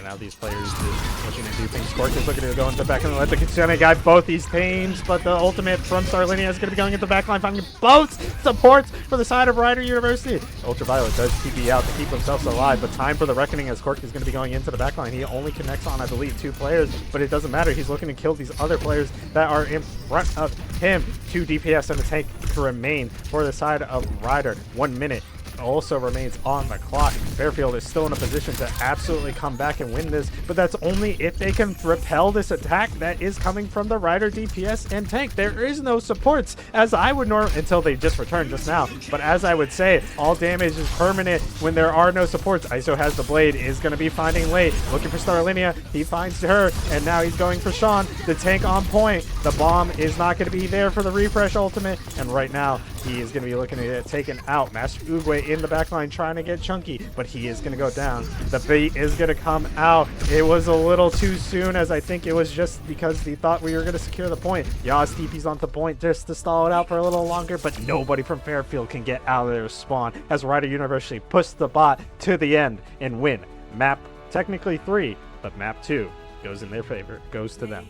Now these players are looking to do things. Cork is looking to go into the back and let the Kitsune guide both these teams, but the ultimate from Starlinia is going to be going into the back line, finding both supports for the side of Rider University. Ultraviolet does TP out to keep themselves alive, but time for the reckoning as Cork is going to be going into the back line. He only connects on, I believe, 2 players, but it doesn't matter. He's looking to kill these other players that are in front of him. 2 DPS and a tank to remain for the side of Rider. 1 minute also remains on the clock. Fairfield is still in a position to absolutely come back and win this, but that's only if they can repel this attack that is coming from the Rider DPS and tank. There is no supports, as I would normally, until they just returned just now, but as I would say, all damage is permanent when there are no supports. ISO has the blade, is going to be finding Late, looking for Starlinia, he finds her, and now he's going for Sean, the tank on point. The bomb is not going to be there for the refresh ultimate, and right now, he is going to be looking to get taken out. Master Oogway in the backline trying to get Chunky, but he is going to go down. The bait is going to come out. It was a little too soon, as I think it was just because he thought we were going to secure the point. Yas TP's on the point just to stall it out for a little longer, but nobody from Fairfield can get out of their spawn as Rider University push the bot to the end and win. Map technically 3, but map 2 goes in their favor, goes to them.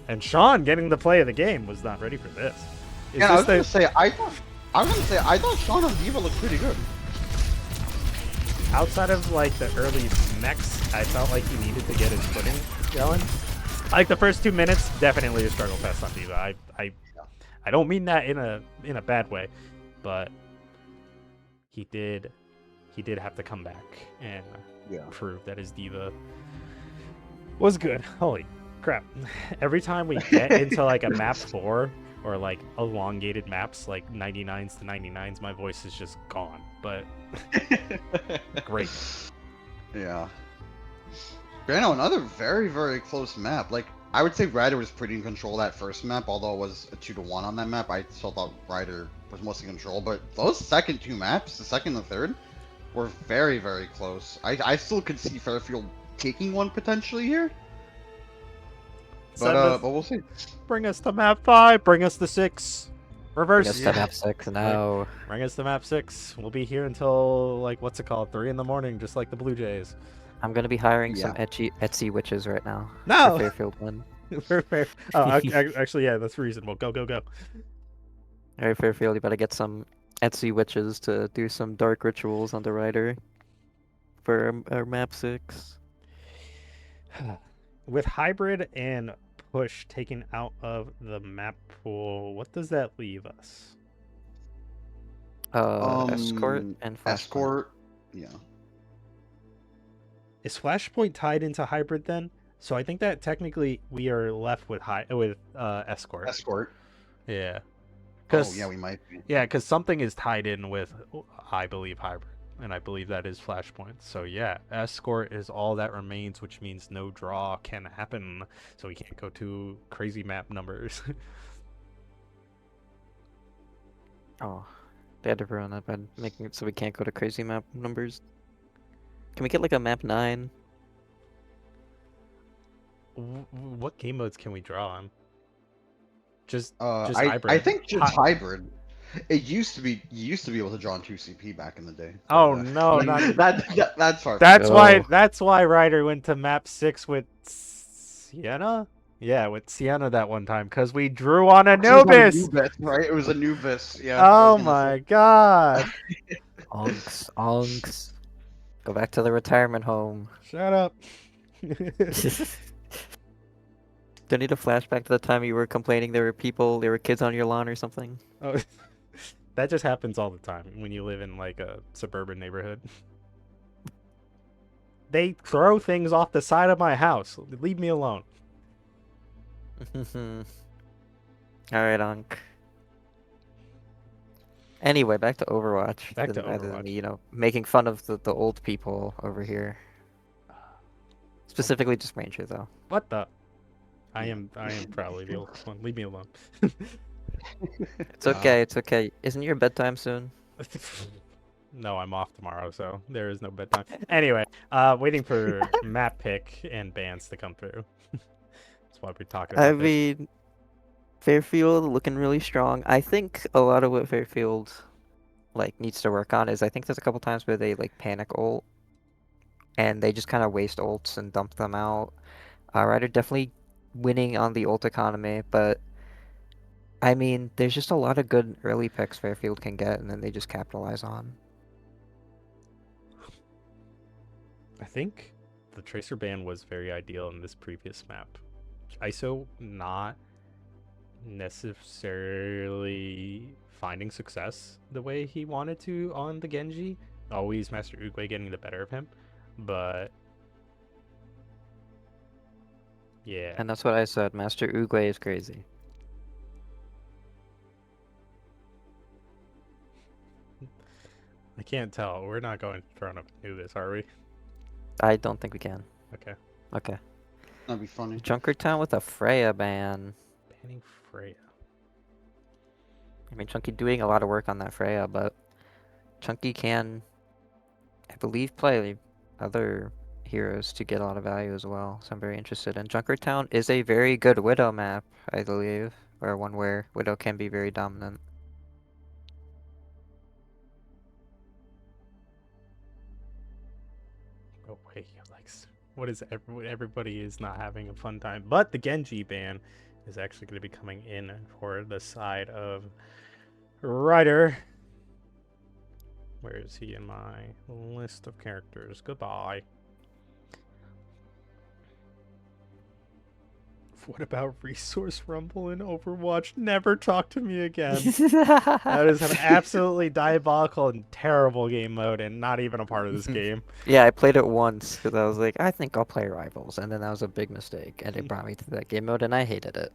And Sean getting the play of the game was not ready for this. Yeah, I was gonna say I thought Sean on D.Va looked pretty good. Outside of like the early mechs, I felt like he needed to get his footing going. Like the first 2 minutes, definitely a struggle fest on D.Va. I don't mean that in a bad way, but he did have to come back and prove that his D.Va was good. Holy crap. Every time we get into like a map 4 or like elongated maps like 99s to 99s, my voice is just gone, but great. Yeah. But no, another very, very close map. Like, I would say Ryder was pretty in control that first map, although it was a 2-1 on that map. I still thought Ryder was mostly in control, but those second 2 maps, the second and the third, were very, very close. I still could see Fairfield taking one potentially here. But we'll see. Bring us to map 5. Bring us to 6. Reverse. Bring us to map 6 now. Bring us to map 6. We'll be here until like 3 in the morning, just like the Blue Jays. I'm gonna be hiring some Etsy witches right now. No. For Fairfield 1. Actually, yeah, that's reasonable. Go. All right, Fairfield, you better get some Etsy witches to do some dark rituals on the Rider for our map 6. With hybrid and push taken out of the map pool, what does that leave us? Escort and Flashpoint. Escort. Yeah. Is Flashpoint tied into hybrid then? So I think that technically we are left with escort. Escort. Yeah. Oh yeah, we might be. Yeah, because something is tied in with, I believe, hybrid, and I believe that is Flashpoint. So yeah, escort is all that remains, which means no draw can happen. So we can't go to crazy map numbers. Oh, they had to ruin that by making it so we can't go to crazy map numbers. Can we get like a map 9? What game modes can we draw on? Just I hybrid. think just hybrid. It used to be you used to be able to draw on 2CP back in the day. Oh, But, no, not that's far. That's why. Oh. That's why Ryder went to map 6 with Sienna. Yeah, with Sienna that one time because we drew on Anubis. Right? It was Anubis. Yeah. Oh my god! Onks. Go back to the retirement home. Shut up. Don't need a flashback to the time you were complaining there were kids on your lawn or something. Oh, that just happens all the time when you live in like a suburban neighborhood. They throw things off the side of my house. Leave me alone. Alright, Onk. Anyway, back to Overwatch. Back to rather Overwatch. than, you know, making fun of the old people over here. Specifically just Ranger, though. What the? I am probably the old one. Leave me alone. It's okay, it's okay. Isn't your bedtime soon? No, I'm off tomorrow, so there is no bedtime. Anyway, waiting for map pick and bans to come through. That's why we're talking about I this. mean, Fairfield looking really strong. I think a lot of what Fairfield like needs to work on is I think there's a couple times where they like panic ult and they just kind of waste ults and dump them out. Ryder definitely winning on the ult economy, but I mean, there's just a lot of good early picks Fairfield can get, and then they just capitalize on. I think the Tracer ban was very ideal in this previous map. ISO not necessarily finding success the way he wanted to on the Genji. Always Master Uguay getting the better of him, but yeah. And that's what I said. Master Uguay is crazy. I can't tell. We're not going in front of Anubis, are we? I don't think we can. Okay. Okay. That'd be funny. Junkertown with a Freya ban. Banning Freya. I mean, Chunky doing a lot of work on that Freya, but Chunky can, I believe, play other heroes to get a lot of value as well. So I'm very interested. And Junkertown is a very good Widow map, I believe, or one where Widow can be very dominant. Oh wait, like, what is everybody is not having a fun time? But the Genji ban is actually going to be coming in for the side of Ryder. Where is he in my list of characters? Goodbye. What about Resource Rumble in Overwatch? Never talk to me again. That is an absolutely diabolical and terrible game mode and not even a part of this game. Yeah, I played it once because I was like, I think I'll play Rivals, and then that was a big mistake, and it brought me to that game mode, and I hated it.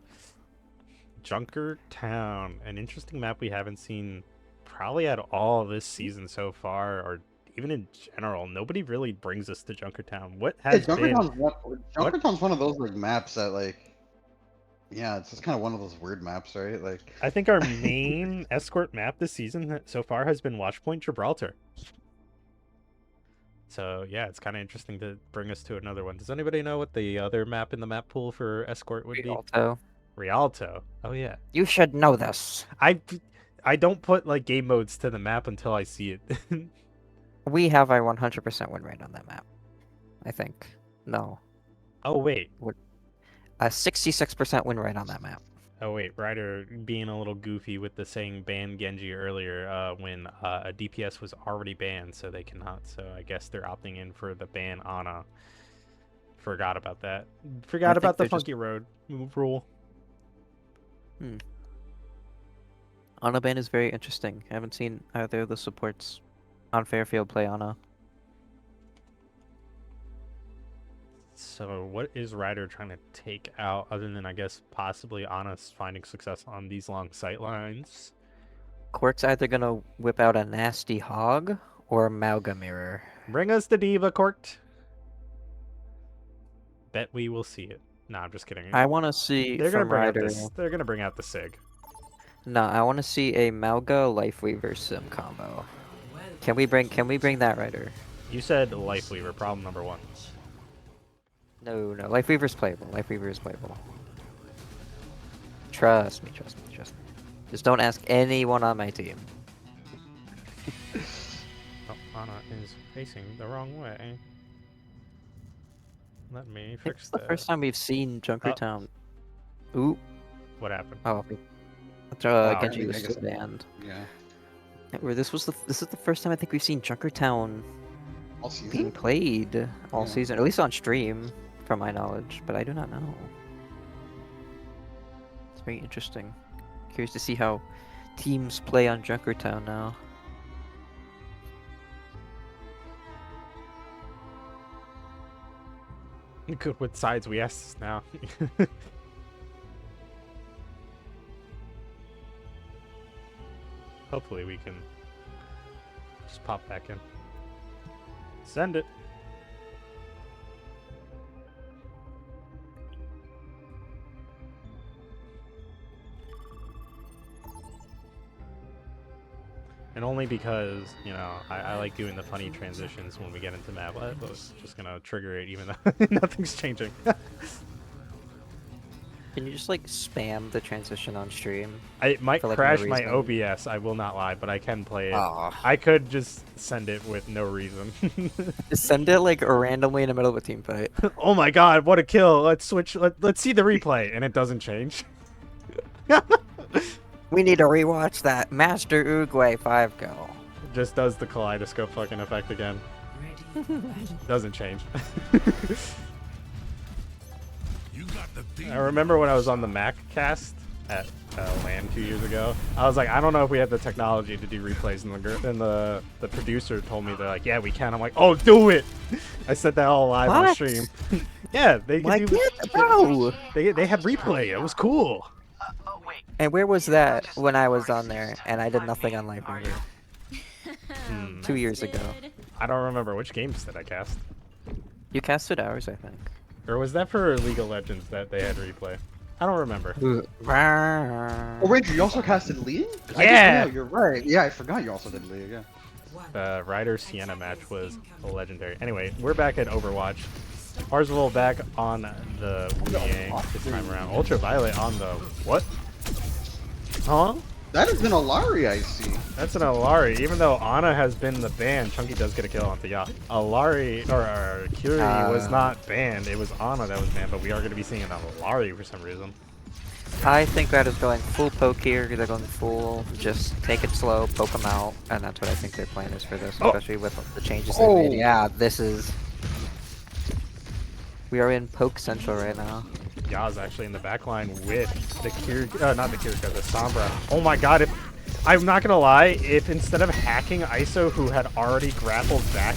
Junkertown, an interesting map we haven't seen probably at all this season so far, or even in general. Nobody really brings us to Junkertown. What has been? Junkertown's one of those like maps that like. Yeah, it's just kind of one of those weird maps, right? Like, I think our main escort map this season so far has been Watchpoint Gibraltar. So yeah, it's kind of interesting to bring us to another one. Does anybody know what the other map in the map pool for escort would be? Rialto. Oh yeah. You should know this. I don't put like game modes to the map until I see it. We have a 100% win rate on that map. I think. No. Oh wait. A 66% win rate on that map. Oh wait, Ryder being a little goofy with the saying ban Genji earlier when a DPS was already banned, so they cannot. So I guess they're opting in for the ban Ana Forgot about that. Forgot think about the they're just- funky road move rule. Ana ban is very interesting. I haven't seen either of the supports on Fairfield play Ana. So what is Ryder trying to take out other than, I guess, possibly Honest finding success on these long sight lines? Cork's either gonna whip out a nasty hog or a Mauga mirror. Bring us the Diva, Corked. Bet we will see it. Nah, I'm just kidding. I want to see They're gonna from bring out Ryder. this. They're gonna bring out the Sig. No, I want to see a Mauga Lifeweaver sim combo. Can we bring that Ryder? You said Life Weaver, problem number 1. No, Lifeweaver's playable. Lifeweaver is playable. Trust me. Just don't ask anyone on my team. Oh, Ana is facing the wrong way. Let me I think fix it's the that. first time we've seen Junkertown. Ooh. What happened? Oh. Oh, Genji I was guess- still banned. Yeah. This is the first time I think we've seen Junkertown All being season. played all Yeah. season, at least on stream, from my knowledge, but I do not know. It's very interesting. Curious to see how teams play on Junkertown now. Good what sides we asked now. Hopefully we can just pop back in. Send it. And only because, you know, I like doing the funny transitions when we get into map. I was just gonna trigger it even though nothing's changing. Can you just like spam the transition on stream? It might For, like, no crash my reason. OBS, I will not lie, but I can play it. Aw. I could just send it with no reason. Just send it like randomly in the middle of a team fight. Oh my god, what a kill. Let's switch. Let's see the replay. And it doesn't change. We need to rewatch that Master Uruguay 5 go. Just does the kaleidoscope fucking effect again. Doesn't change. I remember when I was on the MAAC cast at LAN 2 years ago. I was like, I don't know if we have the technology to do replays, and the producer told me, they're like, yeah, we can. I'm like, oh, do it. I said that all live on What? stream. Yeah, they Why could do. can't, bro? They had replay. It was cool. And where was that when I was on there and I did nothing on Live Reader? 2 years ago. I don't remember which games did I cast. You casted ours, I think. Or was that for League of Legends that they had replay? I don't remember. Oh, Ranger, you also casted League? Yeah! You're right. Yeah, I forgot you also did League, yeah. The Ryder Sienna match was legendary. Anyway, we're back at Overwatch. Parzival back on the Yang this time around. Ultraviolet on the what? Huh? That is an Alari, I see. That's an Alari. Even though Ana has been the ban, Chunky does get a kill onto Ya. Alari, or Curie was not banned. It was Ana that was banned, but we are going to be seeing an Alari for some reason. I think that is going full poke here. They're going full, just take it slow, poke them out, and that's what I think their plan is for this, especially with the changes they made. Yeah, this is... We are in poke central right now. Ya's actually in the back line with the not the Kirika, the Sombra. Oh my god, I'm not gonna lie, if instead of hacking ISO, who had already grappled back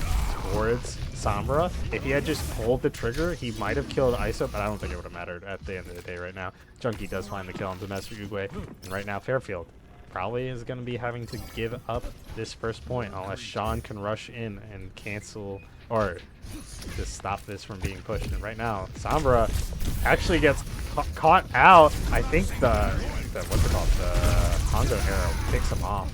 towards Sombra, if he had just pulled the trigger, he might have killed ISO, but I don't think it would have mattered at the end of the day right now. Junkie does find the kill on Master Uruguay, and right now Fairfield probably is going to be having to give up this first point unless Sean can rush in and cancel or just stop this from being pushed. And right now, Sombra actually gets caught out. I think the what's it called? The Hongo arrow picks him off.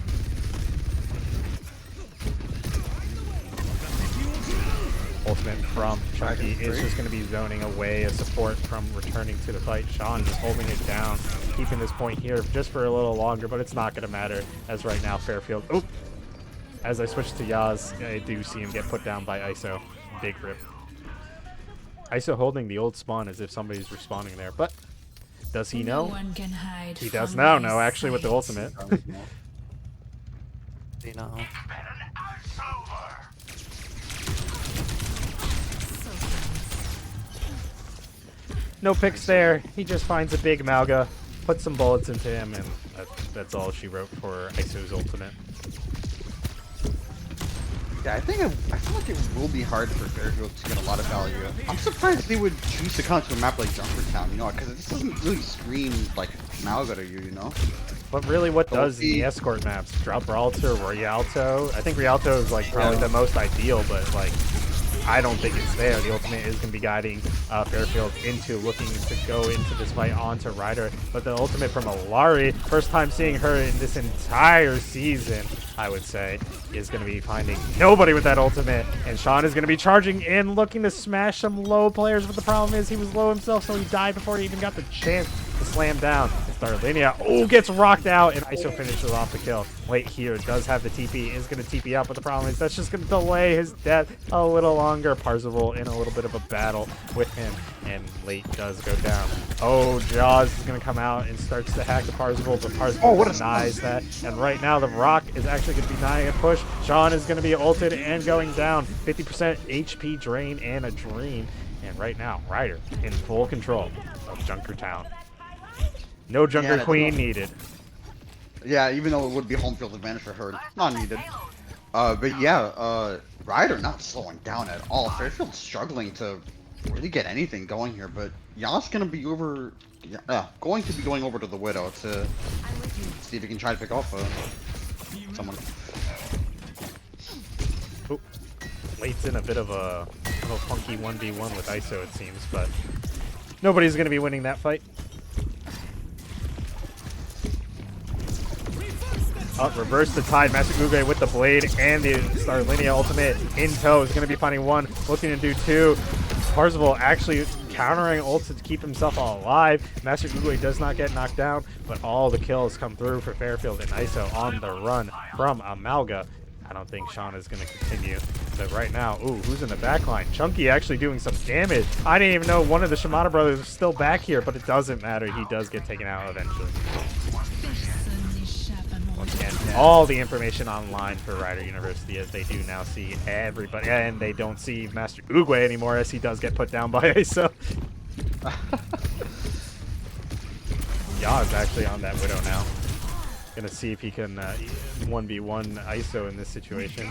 Ultimate from Chunky is just going to be zoning away as support from returning to the fight. Sean just holding it down, keeping this point here just for a little longer, but it's not going to matter as right now Fairfield. Oh, as I switch to Yaz, I do see him get put down by ISO. Big rip. ISO holding the old spawn as if somebody's respawning there, but does he know? He does now. No, actually with the ultimate. You know. No picks there. He just finds a big Malga, puts some bullets into him, and that's all she wrote for Iso's ultimate. Yeah, I feel like it will be hard for Fairfield to get a lot of value. I'm surprised they would choose to come to a map like Junkertown, you know, because it just doesn't really scream like Malga to you, you know? But really, what So does we'll see. the escort maps? Gibraltar, Rialto? I think Rialto is like probably the most ideal, but like I don't think it's there. The ultimate is going to be guiding Fairfield into looking to go into this fight onto Ryder. But the ultimate from Alari, first time seeing her in this entire season, I would say, is going to be finding nobody with that ultimate. And Sean is going to be charging in, looking to smash some low players. But the problem is he was low himself, so he died before he even got the chance to slam down. And Starlinia, gets rocked out, and Iso finishes off the kill. Wait here, does have the TP, is going to TP out, but the problem is that's just going to delay his death a little longer. Parzival in a little bit of a battle with him, and Late does go down. Jaws is going to come out and starts to hack the Parzival, but Parzival denies that. And right now, the Rock is actually going to be denying a push. Sean is going to be ulted and going down. 50% HP drain and a dream. And right now, Ryder in full control of Junkertown. No Junker Queen needed. Yeah, even though it would be home field advantage for her, not needed. But yeah, Ryder not slowing down at all. Fairfield's struggling to really get anything going here, but Ya's gonna be going to be going over to the Widow to see if he can try to pick off someone. Oh, Late's in a bit of a little funky 1v1 with Iso, it seems, but nobody's gonna be winning that fight. Reverse the tide. Master Guge with the blade and the Starlinia ultimate in tow is going to be finding one, looking to do two. Parzival actually countering ult to keep himself alive. Master Guge does not get knocked down, but all the kills come through for Fairfield and Iso on the run from Amalga. I don't think Sean is going to continue. But right now, who's in the back line? Chunky actually doing some damage. I didn't even know one of the Shimada brothers was still back here, but it doesn't matter. He does get taken out eventually. Once again, all the information online for Ryder University, as they do now see everybody, and they don't see Master Uguay anymore, as he does get put down by Iso. Ya is actually on that Widow now. Gonna see if he can 1v1 Iso in this situation.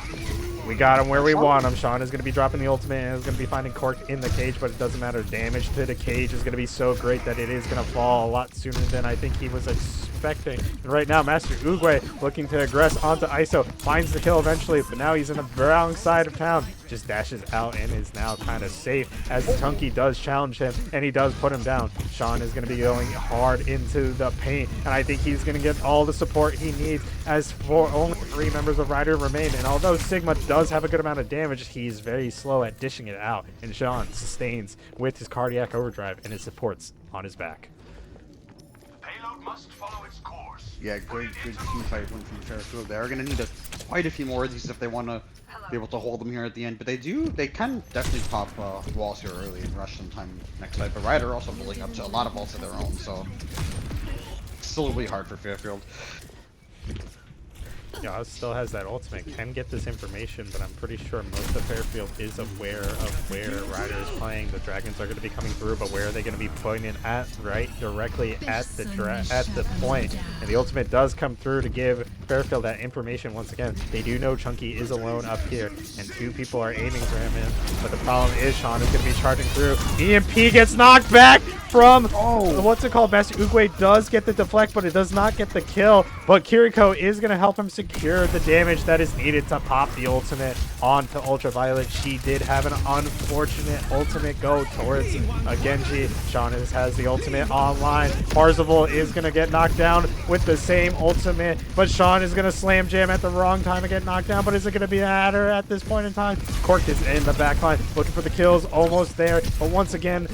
We got him where we want him. Sean is gonna be dropping the ultimate and is gonna be finding Cork in the cage, but it doesn't matter. Damage to the cage is gonna be so great that it is gonna fall a lot sooner than I think he was expecting. And right now, Master Uguay looking to aggress onto Iso, finds the kill eventually, but now he's in the wrong side of town. Just dashes out and is now kind of safe as Chunky does challenge him, and he does put him down. Sean is going to be going hard into the paint, and I think he's going to get all the support he needs, as for only 3 members of Ryder remain. And although Sigma does have a good amount of damage, he's very slow at dishing it out, and Sean sustains with his cardiac overdrive and his supports on his back. Payload must follow its course. Yeah, good team fight win from Fairfield. They are going to need quite a few more of these if they want to be able to hold them here at the end. But they can definitely pop walls here early and rush sometime next fight. But Ryder also building up to a lot of ults of their own, so still really hard for Fairfield. Yeah, still has that ultimate, can get this information, but I'm pretty sure most of Fairfield is aware of where Ryder is playing. The dragons are going to be coming through, but where are they going to be pointed at? Right directly at the point. And the ultimate does come through to give Fairfield that information once again. They do know Chunky is alone up here, and 2 people are aiming for him. But the problem is Sean is going to be charging through. EMP gets knocked back from what's it called? Master Uguay does get the deflect, but it does not get the kill. But Kiriko is going to help him secure the damage that is needed to pop the ultimate onto Ultraviolet. She did have an unfortunate ultimate go towards a Genji. Sean has the ultimate online. Parzival is going to get knocked down with the same ultimate, but Sean is going to slam jam at the wrong time and get knocked down. But is it going to be a matter at this point in time? Cork is in the back line looking for the kills, almost there, but once again,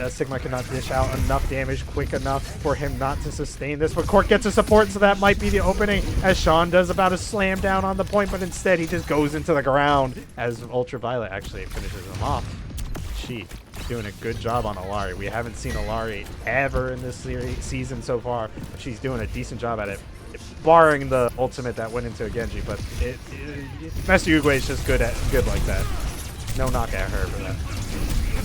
Sigma cannot dish out enough damage quick enough for him not to sustain this, but Cork gets a support, so that might be the opening, as Sean does about a slam down on the point, but instead he just goes into the ground as Ultraviolet actually finishes him off. She doing a good job on Alari. We haven't seen Alari ever in this season so far, but she's doing a decent job at it, barring the ultimate that went into a Genji, but Master Uguay is just good like that. No knock at her for that.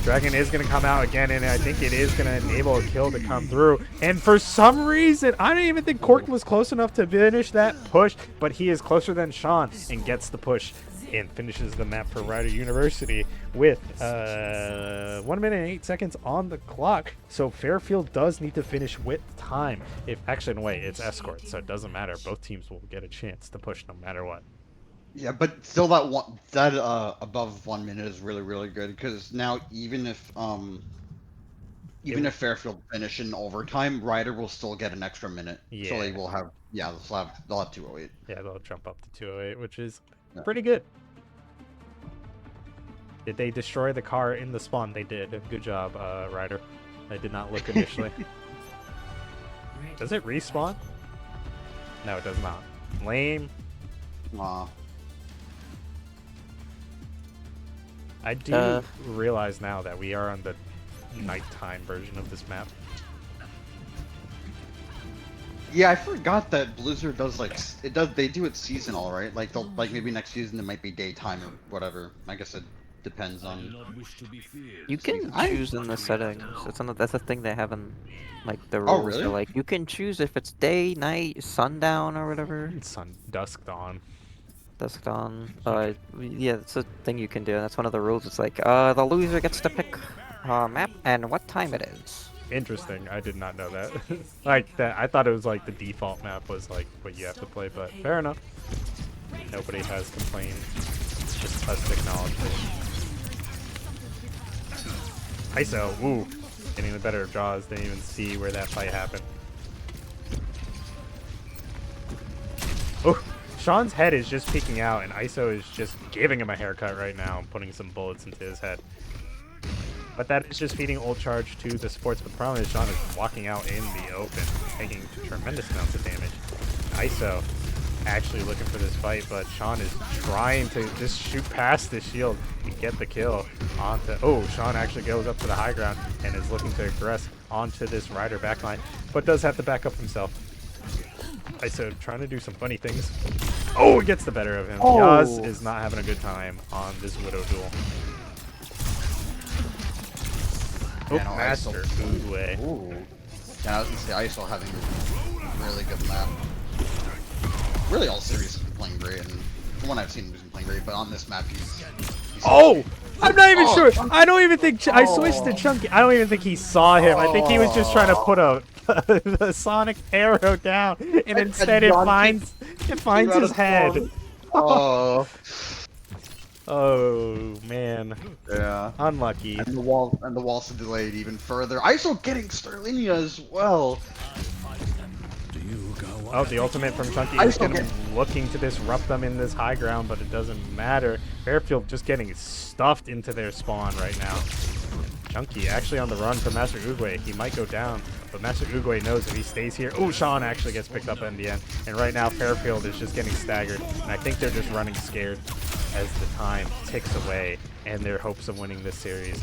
Dragon is going to come out again, and I think it is going to enable a kill to come through. And for some reason, I don't even think Cork was close enough to finish that push, but he is closer than Sean and gets the push and finishes the map for Rider University with 1 minute and 8 seconds on the clock. So Fairfield does need to finish with time. If actually, in a way, it's escort, so it doesn't matter. Both teams will get a chance to push no matter what. Yeah, but still that above 1 minute is really good because now even if Fairfield finish in overtime, Ryder will still get an extra minute. Yeah. So they will have they'll have 208. Yeah, they'll jump up to 208, which is Yeah. pretty good. Did they destroy the car in the spawn? They did. Good job, Ryder. I did not look initially. Does it respawn? No, it does not. Lame. I do realize now that we are on the nighttime version of this map. Yeah, I forgot that Blizzard does they do it seasonal, right? Like they'll maybe next season it might be daytime or whatever. I guess it depends on. You can choose in the settings. That's a thing they have in the rules. Oh, really? So, you can choose if it's day, night, sundown, or whatever. Dusk dawn. Dusk dawn. Yeah, it's a thing you can do. And that's one of the rules. It's the loser gets to pick map and what time it is. Interesting. I did not know that. Like that. I thought it was the default map was what you have to play, but fair enough. Nobody has complained. It's just us acknowledging. ISO. Ooh. Getting the better of Jaws. Didn't even see where that fight happened. Oh. Sean's head is just peeking out, and ISO is just giving him a haircut right now and putting some bullets into his head. But that is just feeding ult charge to the supports. But the problem is Sean is walking out in the open, taking tremendous amounts of damage. ISO actually looking for this fight, but Sean is trying to just shoot past the shield and get the kill onto... Oh, Sean actually goes up to the high ground and is looking to aggress onto this Ryder backline, but does have to back up himself. ISO trying to do some funny things. Oh, he gets the better of him. Oh. Yaz is not having a good time on this Widow duel. Oh, Yeah, no, Master Uguay. Ooh. Yeah, I was gonna say ISO having a really good map. Really, all series has been playing great, and the one I've seen has been playing great. But on this map, he's Oh! I'm not even sure. I don't even think I switched to Chunky. I don't even think he saw him. I think he was just trying to put a sonic arrow down, and instead it finds his head. Oh. Oh man. Yeah. Unlucky. And the walls are delayed even further. ISO getting Sterlinia as well. Oh, the ultimate from Chunky is looking to disrupt them in this high ground, but it doesn't matter. Fairfield just getting stuffed into their spawn right now. Chunky actually on the run from Master Uguay. He might go down, but Master Uguay knows if he stays here. Oh, Sean actually gets picked up in the end. And right now, Fairfield is just getting staggered. And I think they're just running scared as the time ticks away and their hopes of winning this series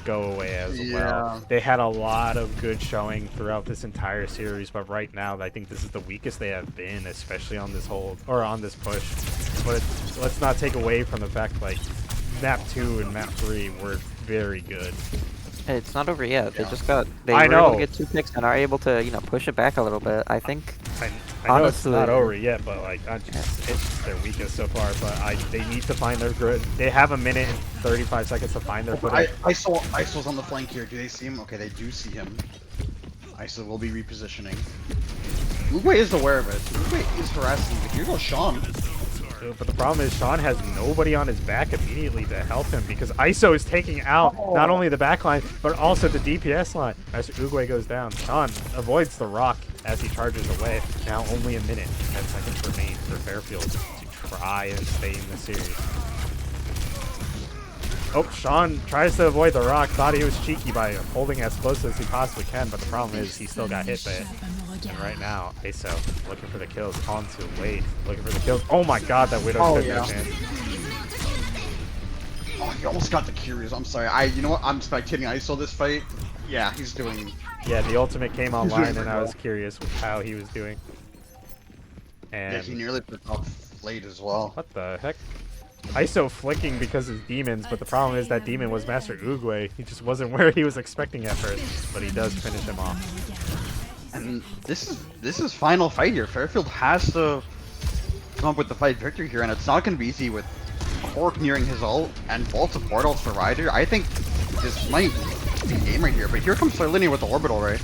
go away as well. They had a lot of good showing throughout this entire series, but right now I think this is the weakest they have been, especially on this on this push. But let's not take away from the fact map 2 and map 3 were very good. It's not over yet. They just got. They I were know. able to get 2 picks and are able to push it back a little bit. I think. I know honestly, it's not over yet, but it's their weakest so far. But they need to find their good. They have 1 minute and 35 seconds to find their footing. ISO's on the flank here. Do they see him? Okay, they do see him. ISO will be repositioning. Uguay is aware of it. Uguay is harassing. Here goes Sean. But the problem is Sean has nobody on his back immediately to help him because ISO is taking out not only the back line, but also the DPS line. As Uguay goes down, Sean avoids the rock as he charges away. Now only 1 minute and 10 seconds remain for Fairfield to try and stay in the series. Oh, Sean tries to avoid the rock, thought he was cheeky by holding as close as he possibly can, but the problem is he still got hit by it. And right now, ISO looking for the kills onto Wade, looking for the kills. Oh my god, that Widow took no chance. Oh, he almost got the Curious. I'm sorry. You know what? I'm spectating ISO this fight. Yeah, he's doing... Yeah, the ultimate came online and I was curious how he was doing. And yeah, he nearly put off late as well. What the heck? ISO flicking because his demons, but the problem is that demon was Master Oogway. He just wasn't where he was expecting at first, but he does finish him off. And this is final fight here. Fairfield has to come up with the fight victory here, and it's not going to be easy with Cork nearing his ult and both support ults for Ryder. I think this might be game right here, but here comes Sarlinia with the orbital ray.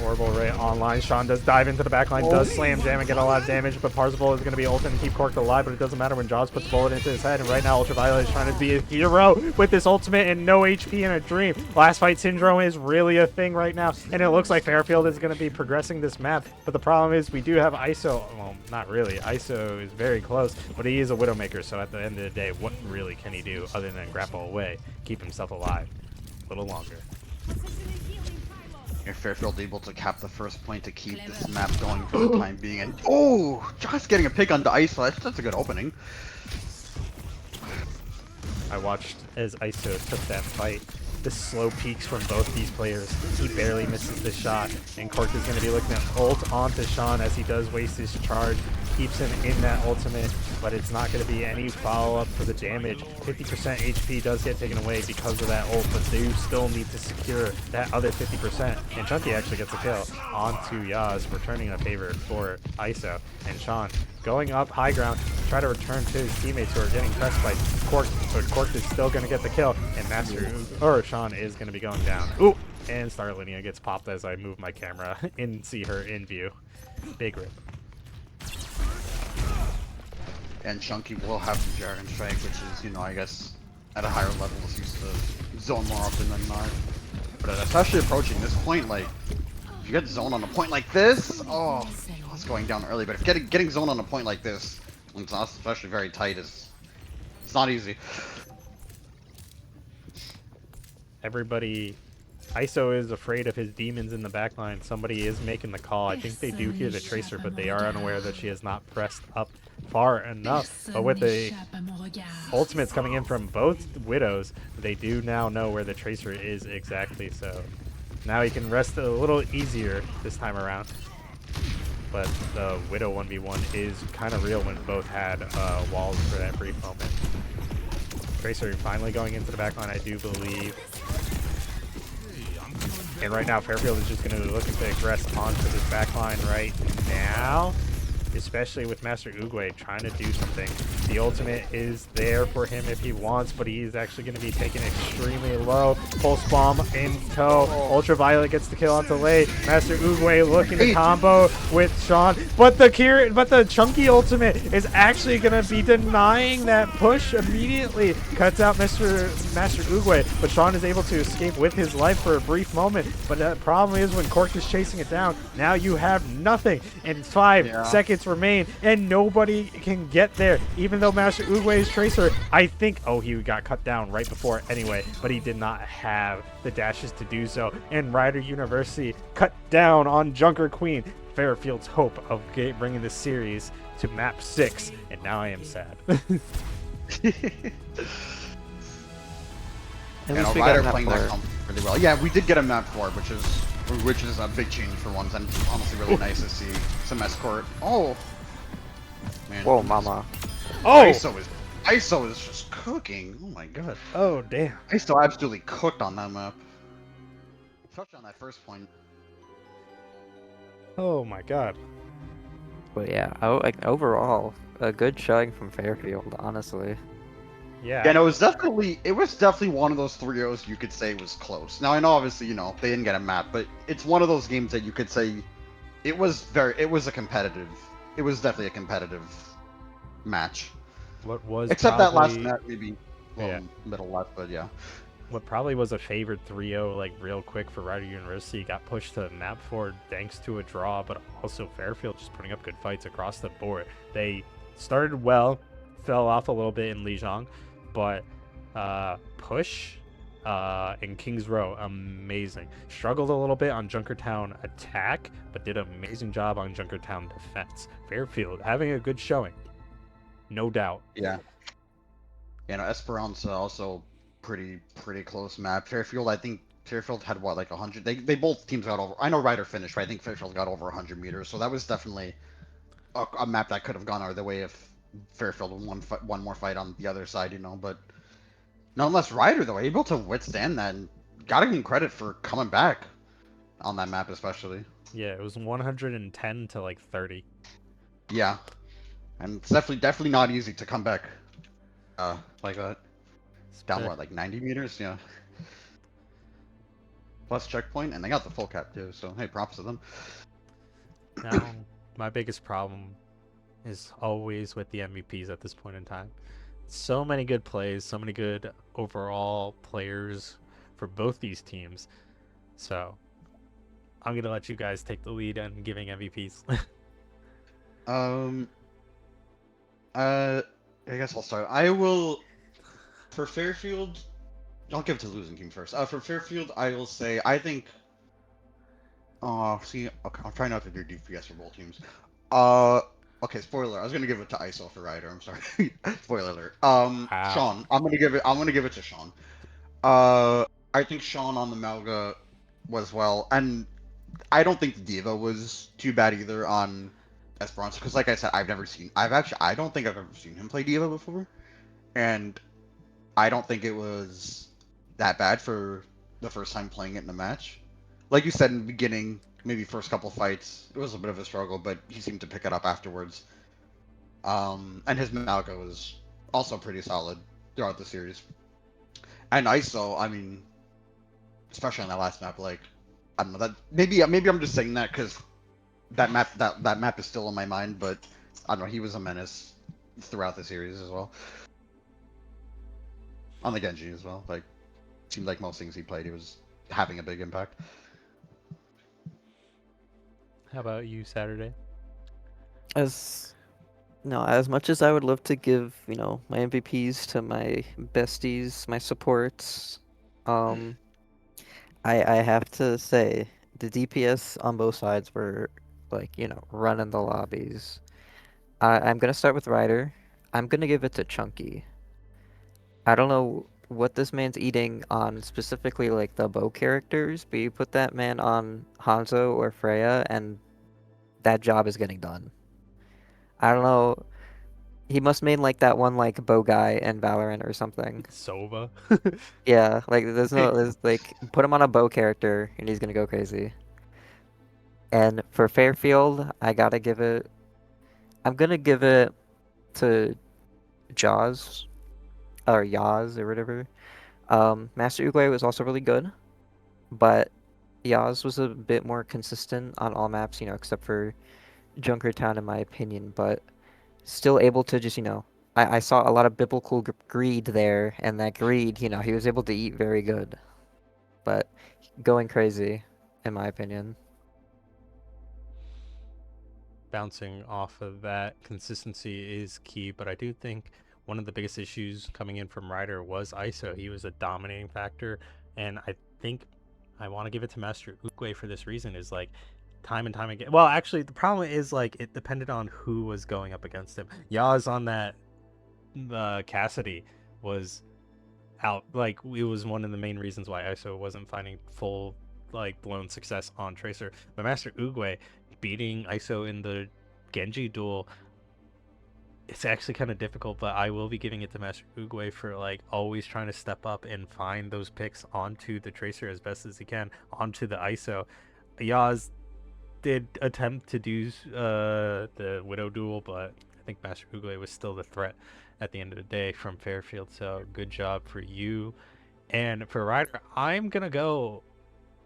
Orbital Ray online. Sean does dive into the backline, does slam jam and get a lot of damage, but Parzival is going to be ulting and keep Cork alive, but it doesn't matter when Jaws puts a bullet into his head, and right now Ultraviolet is trying to be a hero with this ultimate and no HP in a dream. Last fight syndrome is really a thing right now, and it looks like Fairfield is going to be progressing this map, but the problem is we do have ISO, well, not really. ISO is very close, but he is a Widowmaker, so at the end of the day, what really can he do other than grapple away, keep himself alive a little longer? If Fairfield able to cap the first point to keep this map going for the time being, and oh, just getting a pick onto ISO, that's a good opening. I watched as ISO took that fight. The slow peaks from both these players. He barely misses the shot, and Cork is going to be looking at ult onto Sean as he does waste his charge. Keeps him in that ultimate, but it's not going to be any follow-up for the damage. 50% HP does get taken away because of that ult, but they still need to secure that other 50%. And Chunky actually gets a kill onto Yaz, returning a favor for ISO. And Sean going up high ground to try to return to his teammates who are getting pressed by Cork, but Cork is still going to get the kill, and Sean is going to be going down. Ooh, and Starlinia gets popped as I move my camera and see her in view. Big rip. And Chunky will have the Dragon Strike, which is, you know, I guess at a higher level is used to zone more often than not. But especially approaching this point, like, if you get zoned on a point like this, oh, it's going down early. But if getting zoned on a point like this, when it's not especially very tight, it's not easy. Everybody, ISO is afraid of his demons in the backline. Somebody is making the call. I think they do hear the Tracer, but they are unaware that she has not pressed up far enough. But with the ultimates coming in from both Widows, they do now know where the Tracer is exactly. So now he can rest a little easier this time around. But the Widow 1v1 is kind of real when both had walls for that brief moment. Tracer finally going into the backline, I do believe. And right now, Fairfield is just going to be looking to aggress onto this backline right now, especially with Master Oogway trying to do something. The ultimate is there for him if he wants, but he is actually going to be taken extremely low. Pulse Bomb in tow. Ultraviolet gets the kill onto Lei. Master Oogway looking to combo with Sean, but the Chunky ultimate is actually going to be denying that push immediately. Cuts out Master Oogway, but Sean is able to escape with his life for a brief moment. But the problem is when Cork is chasing it down, now you have nothing, and 5 seconds remain, and nobody can get there. Even though Master Oogway's Tracer, I think, oh, he got cut down right before anyway, but he did not have the dashes to do so. And Rider University cut down on Junker Queen. Fairfield's hope of bringing this series to map 6, and now I am sad. And Rider playing that comp really well. Yeah, we did get a map 4, which is a big change for once, and it's honestly really nice to see some escort. Oh, man. Whoa, mama. Oh! ISO is just cooking. Oh my god. Oh, damn. ISO absolutely cooked on that map. Especially on that first point. Oh my god. But yeah, like overall, a good showing from Fairfield, honestly. Yeah. Yeah, no, it was definitely one of those 3-0s you could say was close. Now I know obviously, you know, they didn't get a map, but it's one of those games that you could say it was definitely a competitive match. What was Except that last probably- map maybe middle left, but yeah. What probably was a favored 3-0, like real quick for Rider University, got pushed to map 4 thanks to a draw, but also Fairfield just putting up good fights across the board. They started well, fell off a little bit in Lijiang, but Push and Kings Row, amazing. Struggled a little bit on Junkertown attack, but did an amazing job on Junkertown defense. Fairfield having a good showing, no doubt. Yeah. You know, Esperanza also pretty close map. Fairfield, I think Fairfield had what, like 100. They both teams got over. I know Ryder finished, but I think Fairfield got over 100 meters. So that was definitely a map that could have gone either way if Fairfield won one more fight on the other side, you know. But nonetheless, Ryder though able to withstand that, and gotta give him credit for coming back on that map especially. Yeah, it was 110 to like 30. Yeah, and it's definitely not easy to come back like that. Down what, like 90 meters? Yeah. Plus checkpoint, and they got the full cap too. So hey, props to them. Now, my biggest problem is always with the MVPs at this point in time. So many good plays, so many good overall players for both these teams. So I'm gonna let you guys take the lead on giving MVPs. I guess I'll start. I will for Fairfield. I'll give it to losing team first. For Fairfield, I will say I think. Oh, see, okay, I'll try not to do DPS for both teams. Okay, spoiler. I was gonna give it to ISO for Ryder. I'm sorry. Spoiler alert. Wow. Sean. I'm gonna give it to Sean. I think Sean on the Malga was well, and I don't think Diva was too bad either on Esperanza because, like I said, I don't think I've ever seen him play Diva before, and I don't think it was that bad for the first time playing it in a match. Like you said in the beginning, maybe first couple fights, it was a bit of a struggle, but he seemed to pick it up afterwards. And his Malga was also pretty solid throughout the series. And ISO, I mean, especially on that last map, like I don't know that maybe I'm just saying that because that map is still in my mind, but I don't know, he was a menace throughout the series as well. On the Genji as well, like seemed like most things he played, he was having a big impact. How about you, Saturday? As as much as I would love to give, my MVPs to my besties, my supports, I have to say the DPS on both sides were like, running the lobbies. I'm gonna start with Ryder. I'm gonna give it to Chunky. I don't know what this man's eating on specifically like the bow characters, but you put that man on Hanzo or Freya and that job is getting done. I don't know. He must mean like that one like bow guy in Valorant or something. Sova. Yeah, like there's like put him on a bow character and he's gonna go crazy. And for Fairfield, I'm gonna give it to Jaws or Yaz or whatever. Master Uguay was also really good, but Yaz was a bit more consistent on all maps, except for Junkertown in my opinion, but still able to just, I saw a lot of biblical greed there, and that greed, he was able to eat very good, but going crazy, in my opinion. Bouncing off of that, consistency is key, but I do think one of the biggest issues coming in from Ryder was ISO. He was a dominating factor, and I think I want to give it to Master Ukwe for this reason is like time and time again. Well, actually, the problem is like it depended on who was going up against him. Yaz on that Cassidy was out. Like it was one of the main reasons why ISO wasn't finding full like blown success on Tracer. But Master Uguay beating ISO in the Genji duel, it's actually kind of difficult, but I will be giving it to Master Uguay for like always trying to step up and find those picks onto the Tracer as best as he can, onto the ISO. Yaz did attempt to do the Widow duel, but I think Master Uguay was still the threat at the end of the day from Fairfield, so good job for you. And for Ryder, I'm going to go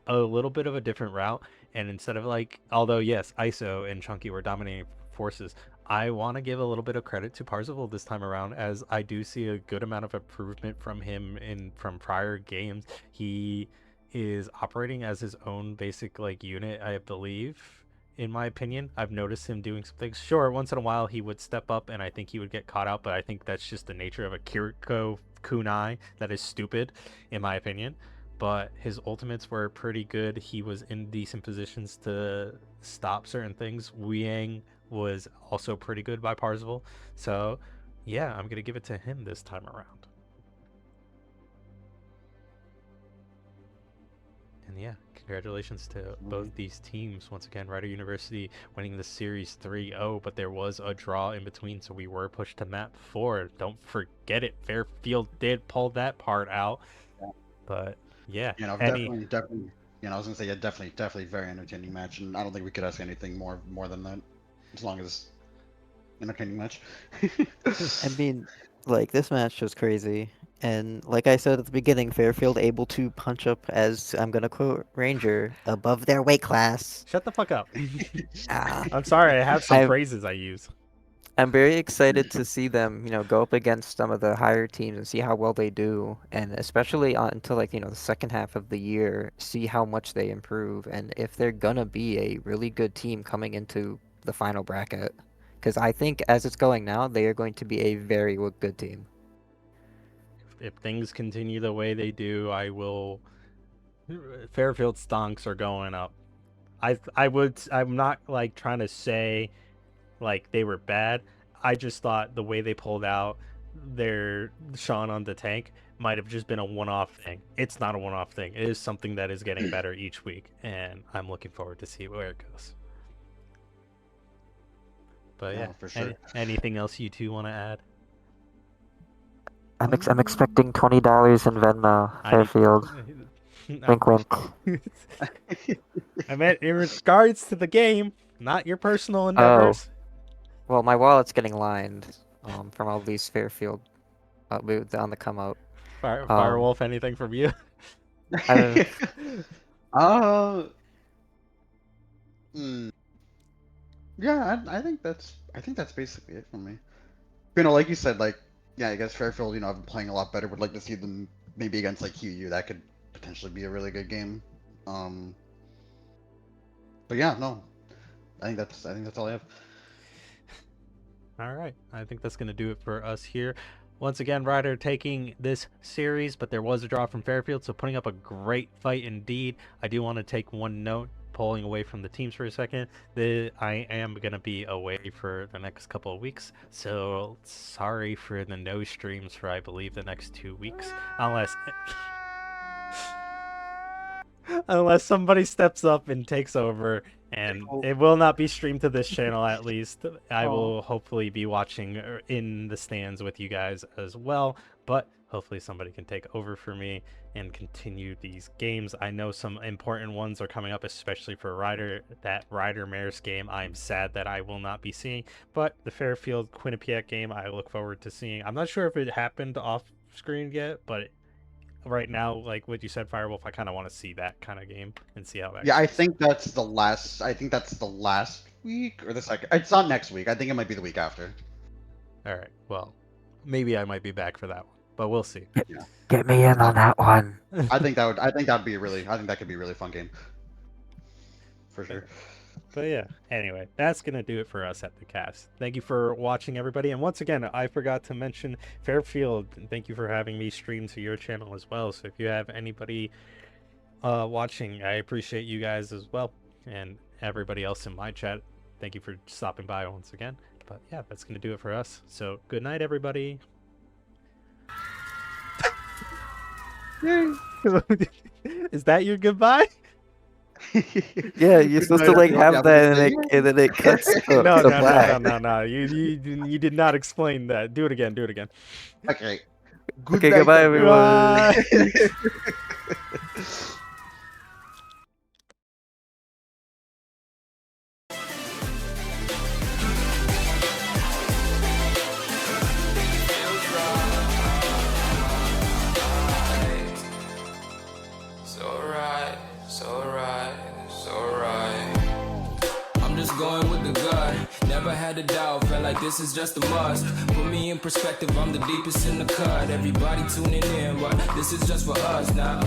a little bit of a different route, and instead of like, although yes, ISO and Chunky were dominating forces, I want to give a little bit of credit to Parzival this time around, as I do see a good amount of improvement from him from prior games. He is operating as his own basic like unit, I believe. In my opinion, I've noticed him doing some things. Sure, once in a while he would step up and I think he would get caught out, but I think that's just the nature of a Kiriko kunai that is stupid, in my opinion. But his ultimates were pretty good. He was in decent positions to stop certain things. Yang was also pretty good by Parzival. So, yeah, I'm going to give it to him this time around. And yeah, congratulations to both these teams. Once again, Rider University winning the series 3-0, but there was a draw in between, so we were pushed to map 4. Don't forget it. Fairfield did pull that part out. But yeah, definitely. I was gonna say, yeah, definitely very entertaining match, and I don't think we could ask anything more than that, as long as entertaining match. I mean, like, this match was crazy. And like I said at the beginning, Fairfield able to punch up, as I'm going to quote Ranger, above their weight class. Shut the fuck up. Ah. I'm sorry, I have some phrases I use. I'm very excited to see them, go up against some of the higher teams and see how well they do. And especially until, like, the second half of the year, see how much they improve. And if they're going to be a really good team coming into the final bracket. Because I think as it's going now, they are going to be a very good team. If things continue the way they do, I will. Fairfield stonks are going up. I'm not like trying to say like they were bad. I just thought the way they pulled out their Sean on the tank might have just been a one-off thing. It's not a one-off thing. It is something that is getting better each week, and I'm looking forward to see where it goes. But yeah, for sure. Anything else you two want to add? I'm expecting $20 in Venmo, Fairfield. Wink, wink. I meant in regards to the game, not your personal endeavors. Well, my wallet's getting lined from all these Fairfield on the come out. Firewolf, anything from you? Yeah, I think that's basically it for me. Like you said, like, yeah, I guess Fairfield, have been playing a lot better. Would like to see them maybe against like QU. That could potentially be a really good game. But yeah, no, I think that's all I have. All right, I think that's gonna do it for us here. Once again, Ryder taking this series, but there was a draw from Fairfield, so putting up a great fight indeed. I do want to take one note, pulling away from the teams for a second. I am going to be away for the next couple of weeks, so sorry for the no streams for, I believe, the next 2 weeks, unless somebody steps up and takes over, and it will not be streamed to this channel at least. I will hopefully be watching in the stands with you guys as well, but hopefully somebody can take over for me and continue these games. I know some important ones are coming up, especially for Ryder. That Ryder Maris game, I'm sad that I will not be seeing, but the Fairfield Quinnipiac game, I look forward to seeing. I'm not sure if it happened off screen yet, but right now, like what you said, Firewolf, I kind of want to see that kind of game and see how that goes. I think that's the last week or the second. It's not next week. I think it might be the week after. All right. Well, maybe I might be back for that one, but we'll see. Get me in on that one. I think that could be a really fun game. For sure. But yeah, anyway, that's going to do it for us at the cast. Thank you for watching, everybody. And once again, I forgot to mention Fairfield. Thank you for having me stream to your channel as well. So if you have anybody watching, I appreciate you guys as well. And everybody else in my chat, thank you for stopping by once again. But yeah, that's going to do it for us. So good night, everybody. Is that your goodbye? Yeah, you're supposed to like have that and then it cuts to black. No. You did not explain that. Do it again. Okay. Okay, goodbye, everyone. Going with the gut, never had a doubt, felt like this is just a must. Put me in perspective, I'm the deepest in the cut. Everybody tuning in, but this is just for us now.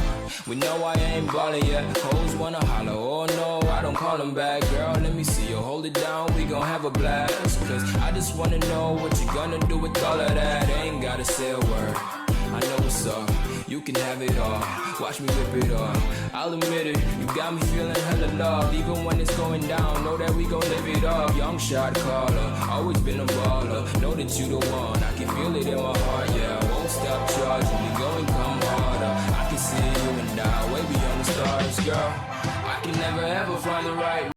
We know I ain't ballin' yet. Hoes wanna holler, oh no, I don't call them back. Girl, let me see you hold it down, we gon' have a blast. Cause I just wanna know what you gonna do with all of that. Ain't gotta say a word, I know what's up. You can have it all, watch me rip it off. I'll admit it, you got me feeling hella loved. Even when it's going down, know that we gon' live it up. Young shot caller, always been a baller. Know that you the one, I can feel it in my heart, yeah. I won't stop charging, we going come harder. I can see galaxy, you and I, way beyond the stars, girl. I can never ever find the right